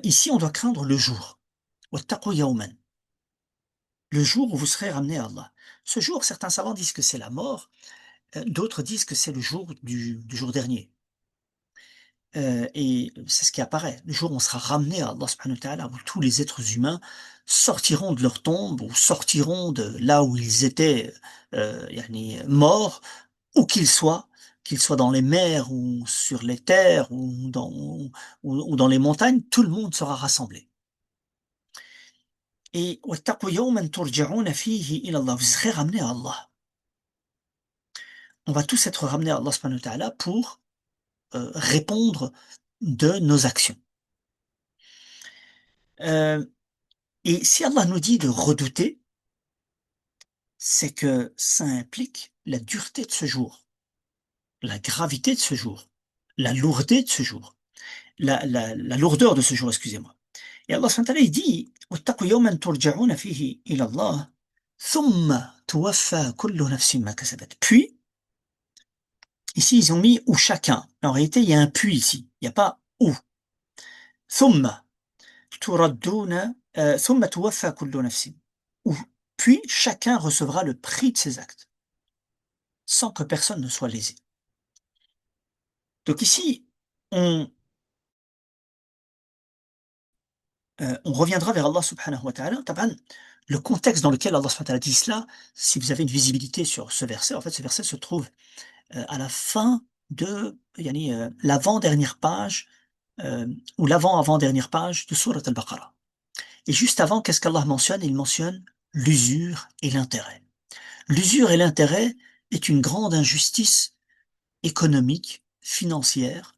ici, on doit craindre le jour. Wattaqu yawman. Le jour où vous serez ramenés à Allah. Ce jour, certains savants disent que c'est la mort, d'autres disent que c'est le jour du jour dernier. Et c'est ce qui apparaît. Le jour où on sera ramené à Allah subhanahu wa ta'ala, où tous les êtres humains sortiront de leur tombe, ou sortiront de là où ils étaient yani, morts, où qu'ils soient dans les mers, ou sur les terres, ou dans les montagnes, tout le monde sera rassemblé. Et وَاتَّقُوا يَوْمًا تُرْجَعُونَ فِيهِ إِلَى اللَّهِ. Vous serez ramenés à Allah. On va tous être ramenés à Allah subhanahu wa ta'ala pour répondre de nos actions. Et si Allah nous dit de redouter, c'est que ça implique la dureté de ce jour, la gravité de ce jour, la lourdeur de ce jour, la lourdeur de ce jour, excusez-moi. Et Allah subhanahu wa ta'ala, il dit, وَاتَّقُوا يَوْمًا تُرْجَعُونَ فِيهِ إِلَى اللَّهِ ثُمَّ تُوَفَّى كُلُّ نَفْسٍ مَا كَسَبَتْ. Puis, ici, ils ont mis ou chacun. En réalité, il y a un puis ici. Il n'y a pas ou. ثُمَّ تُرَدُّونَ ثُمَّ تُوَفَّى كُلُّ نَفْسٍ. Ou, puis chacun recevra le prix de ses actes, sans que personne ne soit lésé. Donc ici, on, on reviendra vers Allah subhanahu wa ta'ala. Le contexte dans lequel Allah subhanahu wa ta'ala dit cela, si vous avez une visibilité sur ce verset, en fait ce verset se trouve à la fin de yani, l'avant-dernière page, ou l'avant-avant-dernière page de Surat al-Baqarah. Et juste avant, qu'est-ce qu'Allah mentionne? Il mentionne l'usure et l'intérêt. L'usure et l'intérêt est une grande injustice économique, financière,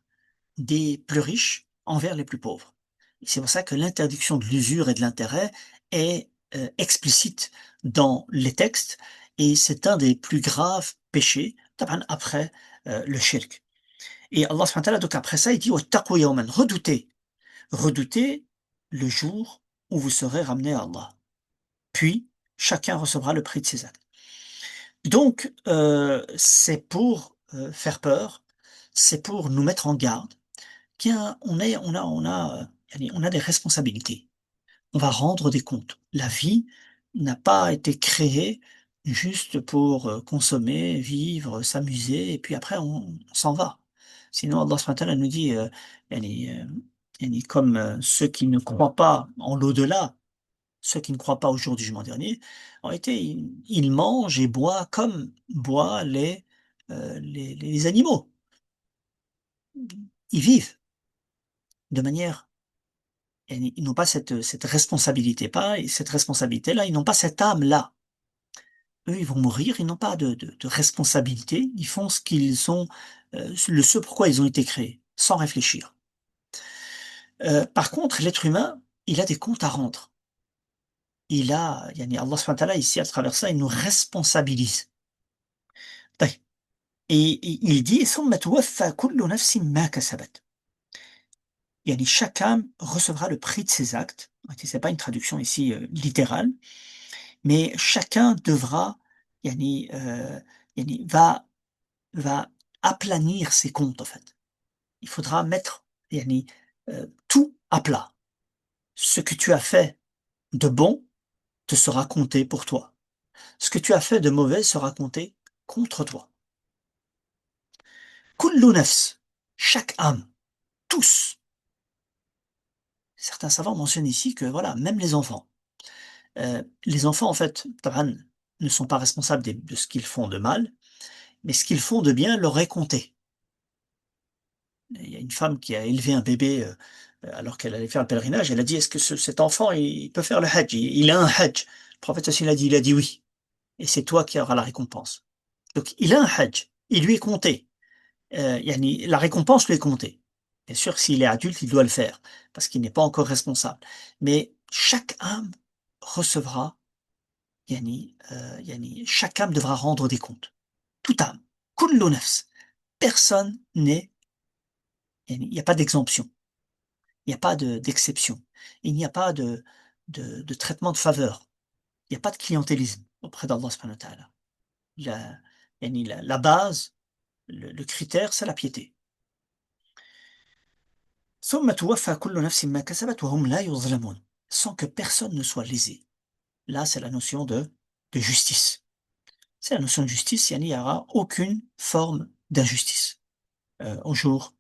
des plus riches envers les plus pauvres. C'est pour ça que l'interdiction de l'usure et de l'intérêt est explicite dans les textes, et c'est un des plus graves péchés après le shirk. Et Allah subhanahu wa ta'ala, donc après ça, il dit wattaqu yawman, redoutez le jour où vous serez ramenés à Allah. Puis chacun recevra le prix de ses actes. Donc c'est pour faire peur, c'est pour nous mettre en garde on a des responsabilités. On va rendre des comptes. La vie n'a pas été créée juste pour consommer, vivre, s'amuser, et puis après on s'en va. Sinon, Allah subhanahu wa ta'ala nous dit, yani, yani comme ceux qui ne croient pas en l'au-delà, ceux qui ne croient pas au jour du jugement dernier, en réalité, ils mangent et boivent comme boivent les animaux. ils vivent de manière, ils n'ont pas cette responsabilité, pas, et cette responsabilité-là, ils n'ont pas cette âme-là. Eux, ils vont mourir, ils n'ont pas de responsabilité, ils font ce qu'ils ont, ce pourquoi ils ont été créés, sans réfléchir. Par contre, l'être humain, il a des comptes à rendre. Il a, yani Allah subhanahu wa ta'ala, ici, à travers ça, il nous responsabilise. طيب. Et il dit: ثم توفى كل نفس ما كسبت. Yani chaque âme recevra le prix de ses actes. C'est pas une traduction ici littérale, mais chacun devra, yani, yani va aplanir ses comptes en fait. Il faudra mettre, yani, tout à plat. Ce que tu as fait de bon te sera compté pour toi. Ce que tu as fait de mauvais sera compté contre toi. Kullu nafs, chaque âme, tous. Certains savants mentionnent ici que voilà, même les enfants en fait, taban, ne sont pas responsables de ce qu'ils font de mal, mais ce qu'ils font de bien leur est compté. Il y a une femme qui a élevé un bébé alors qu'elle allait faire le pèlerinage, elle a dit: est-ce que cet enfant il peut faire le hajj? Il a un hajj. Le prophète aussi il a dit oui. Et c'est toi qui auras la récompense. Donc il a un hajj, il lui est compté. Yani, la récompense lui est comptée. Bien sûr, s'il est adulte, il doit le faire, parce qu'il n'est pas encore responsable. Mais chaque âme recevra, chaque âme devra rendre des comptes. Toute âme. Kullu nafs. Personne n'est, il n'y a pas d'exemption. Il n'y a pas d'exception. Il n'y a pas de traitement de faveur. Il n'y a pas de clientélisme auprès d'Allah subhanahu wa ta'ala. La, la base, le critère, c'est la piété. ثم توفى كل نفس ما كسبت وهم لا يظلمون. Sans que personne ne soit lésé. Là, c'est la notion de justice. C'est la notion de justice, il n'y aura aucune forme d'injustice au jour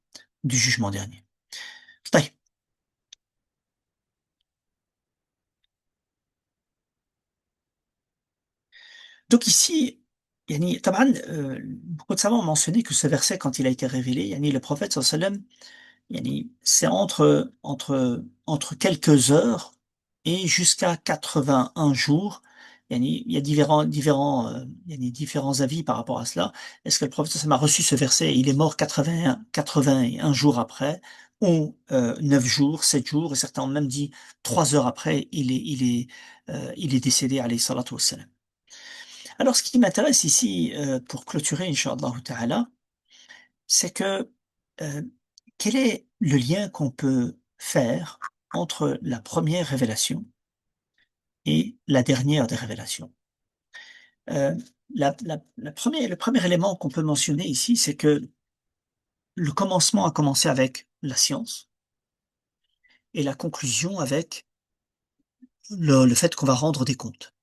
du jugement dernier. طيب. Donc ici, طبعا, beaucoup de savants ont mentionné que ce verset, quand il a été révélé, le prophète sallallahu alayhi wa sallam, c'est entre quelques heures et jusqu'à 81 jours. Il y a différents avis par rapport à cela. Est-ce que le prophète sallam a reçu ce verset et il est mort 81 jours après, ou 9 jours, 7 jours, et certains ont même dit 3 heures après, il est décédé, alayhi salatu wassalam. Alors, ce qui m'intéresse ici, pour clôturer, Inch'Allah Ta'ala, c'est que euh, quel est le lien qu'on peut faire entre la première révélation et la dernière des révélations? Euh, le premier élément qu'on peut mentionner ici, c'est que le commencement a commencé avec la science et la conclusion avec le fait qu'on va rendre des comptes.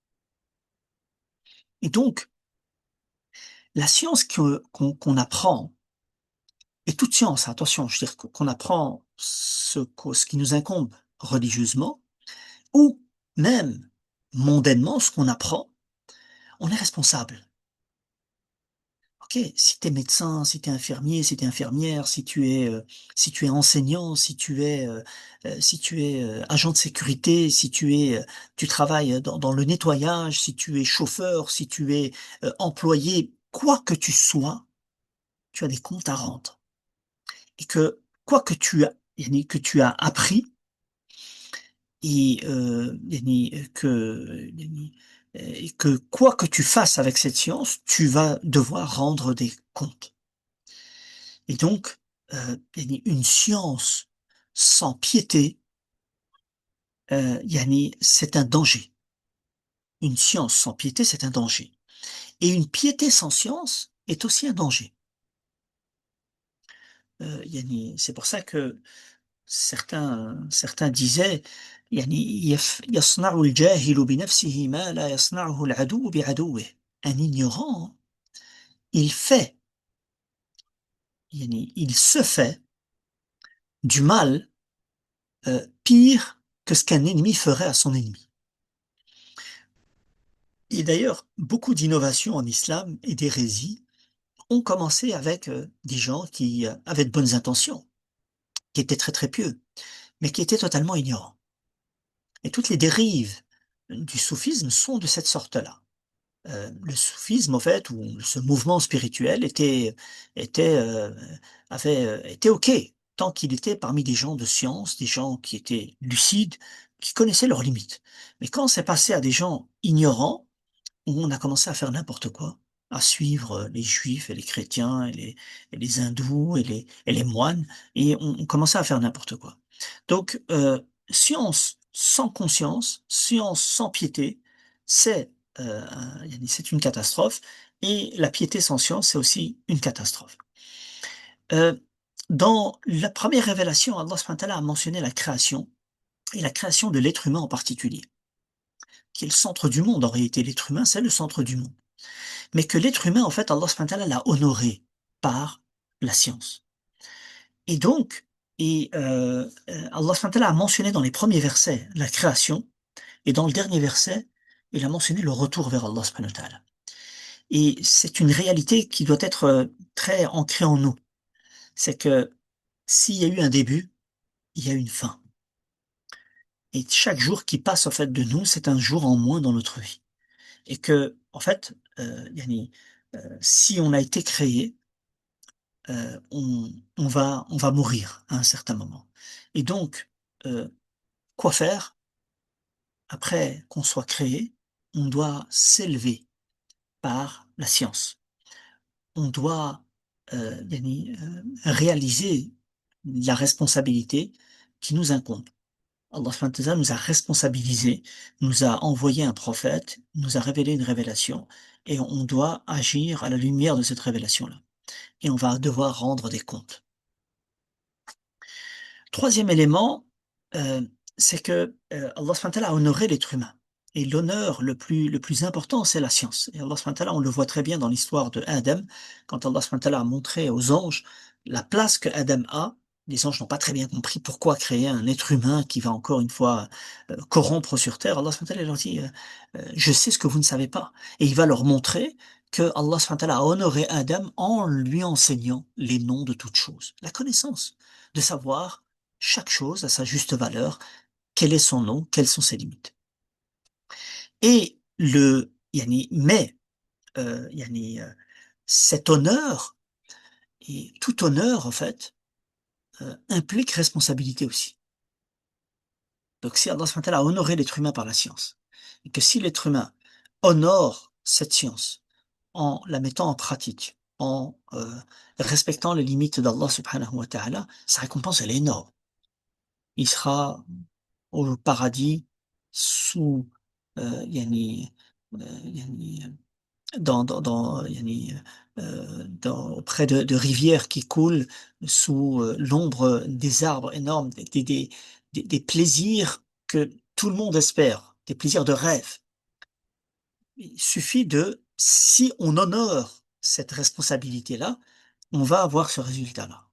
Et donc, la science qu'on apprend, et toute science, attention, je veux dire qu'on apprend ce qui nous incombe religieusement, ou même mondainement, ce qu'on apprend, on est responsable. Ok, si tu es médecin, si tu es infirmier, si tu es infirmière, si tu es enseignant, si tu es agent de sécurité, si tu travailles dans le nettoyage, si tu es chauffeur, si tu es employé, quoi que tu sois, tu as des comptes à rendre. Et que quoi que tu as appris, et et que quoi que tu fasses avec cette science, tu vas devoir rendre des comptes. Et donc, une science sans piété, c'est un danger. Une science sans piété, c'est un danger. Et une piété sans science est aussi un danger. C'est pour ça que certains disaient يصنع الجاهل بنفسه ما لا يصنعه العدو بعدوه. Un ignorant, il fait, il se fait du mal pire que ce qu'un ennemi ferait à son ennemi. Et d'ailleurs, beaucoup d'innovations en islam et d'hérésies ont commencé avec des gens qui avaient de bonnes intentions, qui étaient très très pieux, mais qui étaient totalement ignorants. Et toutes les dérives du soufisme sont de cette sorte-là. Le soufisme, en fait, ou ce mouvement spirituel était, était OK, tant qu'il était parmi des gens de science, des gens qui étaient lucides, qui connaissaient leurs limites. Mais quand c'est passé à des gens ignorants, où on a commencé à faire n'importe quoi, à suivre les juifs et les chrétiens et les hindous et les moines, et on commençait à faire n'importe quoi. Donc, science sans conscience, science sans piété, c'est c'est une catastrophe, et la piété sans science, c'est aussi une catastrophe. Heu, Dans la première révélation, Allah subhanahu wa ta'ala a mentionné la création, et la création de l'être humain en particulier, qui est le centre du monde. En réalité, l'être humain, c'est le centre du monde. Mais que l'être humain, en fait, Allah subhanahu wa ta'ala l'a honoré par la science. Et donc, Allah subhanahu wa ta'ala a mentionné dans les premiers versets la création, et dans le dernier verset, il a mentionné le retour vers Allah subhanahu wa ta'ala. Et c'est une réalité qui doit être très ancrée en nous. C'est que s'il y a eu un début, il y a une fin. Et chaque jour qui passe, en fait, de nous, c'est un jour en moins dans notre vie. Et que, en fait, si on a été créé, on va mourir à un certain moment. Et donc, quoi faire? Après qu'on soit créé, on doit s'élever par la science. On doit, réaliser la responsabilité qui nous incombe. Allah subhanahu wa ta'ala nous a responsabilisés, nous a envoyé un prophète, nous a révélé une révélation, et on doit agir à la lumière de cette révélation-là. Et on va devoir rendre des comptes. Troisième élément, c'est que, Allah subhanahu wa ta'ala a honoré l'être humain, et l'honneur le plus important, c'est la science. Et Allah subhanahu wa ta'ala, on le voit très bien dans l'histoire de Adam, quand Allah subhanahu wa ta'ala a montré aux anges la place que Adam a. Les anges n'ont pas très bien compris pourquoi créer un être humain qui va encore une fois, corrompre sur terre. Allah subhanahu wa ta'ala leur dit, «Je sais ce que vous ne savez pas», et il va leur montrer que Allah subhanahu wa ta'ala a honoré Adam en lui enseignant les noms de toutes choses. La connaissance, de savoir chaque chose a sa juste valeur, quel est son nom, quelles sont ses limites. Et mais cet honneur, et tout honneur en fait, implique responsabilité aussi. Donc si Allah subhanahu wa ta'ala a honoré l'être humain par la science, et que si l'être humain honore cette science en la mettant en pratique, en respectant les limites d'Allah subhanahu wa ta'ala, sa récompense elle est énorme. Il sera au paradis sous يعني يعني près de rivières qui coulent, sous l'ombre des arbres énormes, des plaisirs que tout le monde espère, des plaisirs de rêve. Il suffit si on honore cette responsabilité-là, on va avoir ce résultat-là.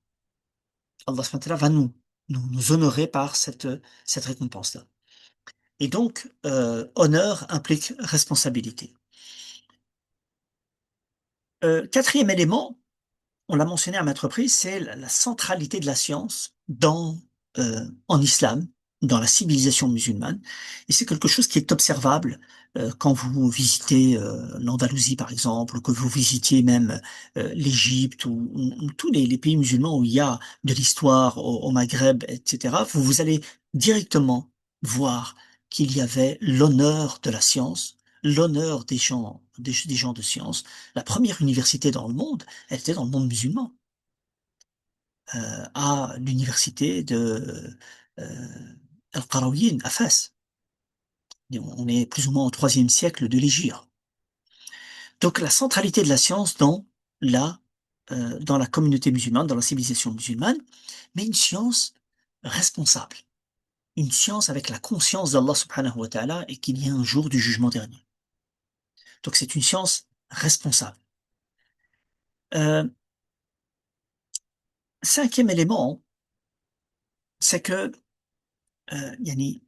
Allah subhanahu wa ta'ala va nous honorer par cette récompense-là. Et donc, honneur implique responsabilité. 4e élément, on l'a mentionné à maintes reprises, c'est la centralité de la science en islam, dans la civilisation musulmane. Et c'est quelque chose qui est observable quand vous visitez l'Andalousie, par exemple, ou que vous visitiez même l'Égypte, ou tous les pays musulmans où il y a de l'histoire au Maghreb, etc. Vous allez directement voir qu'il y avait l'honneur de la science, l'honneur des gens de science. La première université dans le monde, elle était dans le monde musulman, à l'université de Al-Qarawiyyin à Fès. Et on est plus ou moins au IIIe siècle de l'Hégire. Donc la centralité de la science dans la communauté musulmane, dans la civilisation musulmane, mais une science responsable, une science avec la conscience d'Allah subhanahu wa ta'ala, et qu'il y a un jour du jugement dernier. Donc c'est une science responsable. Euh, 5e élément, c'est que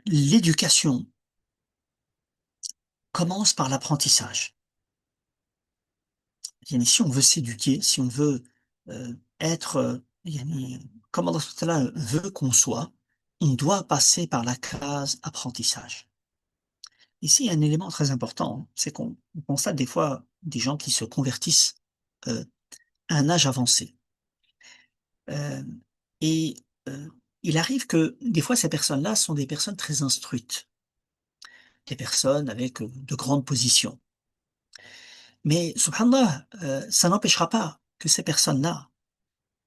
l'éducation commence par l'apprentissage. Si on veut s'éduquer, si on veut être comme Allah subhanahu wa ta'ala veut qu'on soit, on doit passer par la case apprentissage. Ici, il y a un élément très important, c'est qu'on constate des fois des gens qui se convertissent euh, à un âge avancé. Euh, et il arrive que des fois, ces personnes-là sont des personnes très instruites, des personnes avec de grandes positions. Mais, subhanallah, ça n'empêchera pas que ces personnes-là,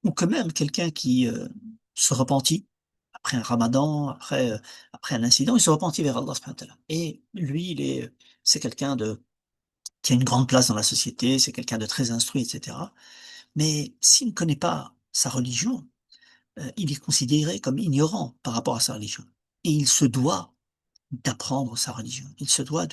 ou que même quelqu'un qui se repentit après un ramadan, après un incident, il se repentit vers Allah subhanahu wa ta'ala. Et lui, c'est quelqu'un qui a une grande place dans la société, c'est quelqu'un de très instruit, etc. Mais s'il ne connaît pas sa religion, il est considéré comme ignorant par rapport à sa religion. Et il se doit d'apprendre sa religion. Il se doit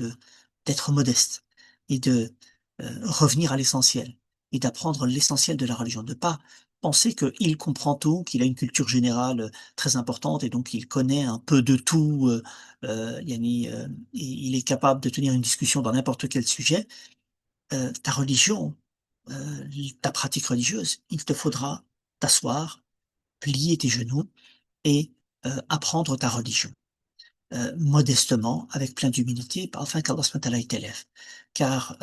d'être modeste et de revenir à l'essentiel et d'apprendre l'essentiel de la religion. De pas penser qu'il comprend tout, qu'il a une culture générale très importante et donc il connaît un peu de tout, et il est capable de tenir une discussion dans n'importe quel sujet. Ta religion, ta pratique religieuse, il te faudra t'asseoir, plier tes genoux et apprendre ta religion modestement, avec plein d'humilité, afin qu'Allah subhanahu wa ta'ala il t'élève. Car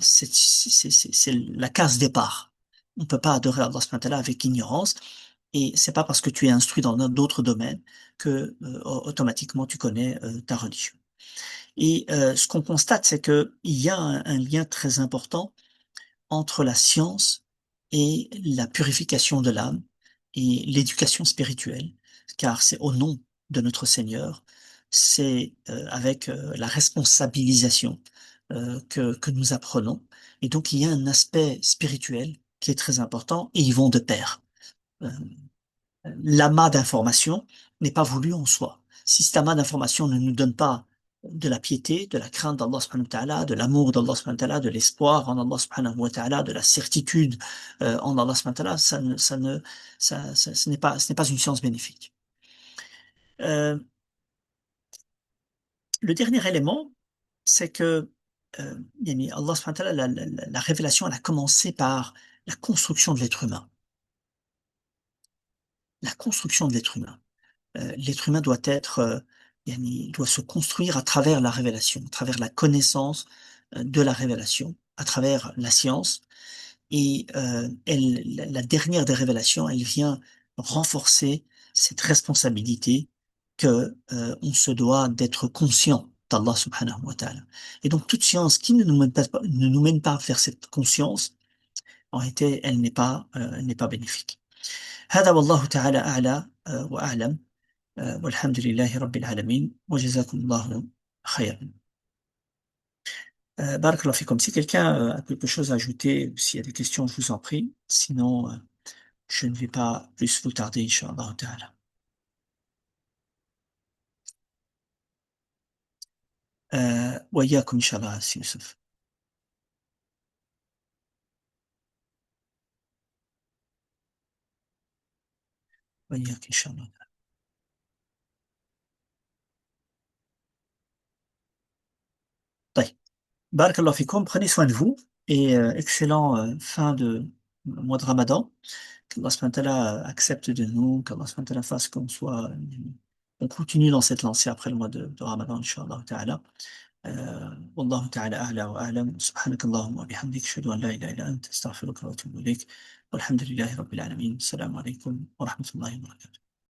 c'est la case départ. On ne peut pas adorer Allah subhanahu wa ta'ala avec ignorance, et c'est pas parce que tu es instruit dans d'autres domaines que automatiquement tu connais ta religion. Et ce qu'on constate, c'est que il y a un lien très important entre la science et la purification de l'âme et l'éducation spirituelle, car c'est au nom de notre Seigneur, c'est avec la responsabilisation que nous apprenons. Et donc il y a un aspect spirituel qui est très important et ils vont de pair. Euh, L'amas d'informations n'est pas voulu en soi. Si cet amas d'informations ne nous donne pas de la piété, de la crainte d'Allah subhanahu wa ta'ala, de l'amour d'Allah subhanahu wa ta'ala, de l'espoir en Allah subhanahu wa ta'ala, de la certitude en Allah subhanahu wa ta'ala, ce n'est pas une science bénéfique. Euh, le dernier élément, c'est que Allah subhanahu wa ta'ala, la révélation, elle a commencé par la construction de l'être humain. La construction de l'être humain. L'être humain doit doit se construire à travers la révélation, à travers la connaissance de la révélation, à travers la science. Et la dernière des révélations, elle vient renforcer cette responsabilité que on se doit d'être conscient d'Allah subhanahu wa ta'ala. Et donc toute science qui ne nous mène pas vers cette conscience, en réalité, elle n'est pas bénéfique. هذا والله تعالى أعلى وأعلم. والحمد لله رب العالمين وجزاكم الله خيرا. بارك الله فيكم. Si quelqu'un a quelque chose à ajouter, ou s'il y a des questions, je vous en prie. Sinon, je ne vais pas plus vous tarder, Inch'Allah Ta'ala. وإياكم إن شاء الله سي يوسف. وإياك إن شاء الله. طيب. بارك الله فيكم. Prenez soin de vous et excellent fin de mois de Ramadan. Qu'Allah subhanahu wa ta'ala accepte de nous, qu'Allah subhanahu wa ta'ala fasse on continue dans cette lancée après le mois de Ramadan, Inch'Allah Ta'ala. والله تعالى أعلى وأعلم. سبحانك اللهم وبحمدك أشهد أن لا إله إلا أنت أستغفرك وأتوب إليك والحمد لله رب العالمين. السلام عليكم ورحمة الله وبركاته.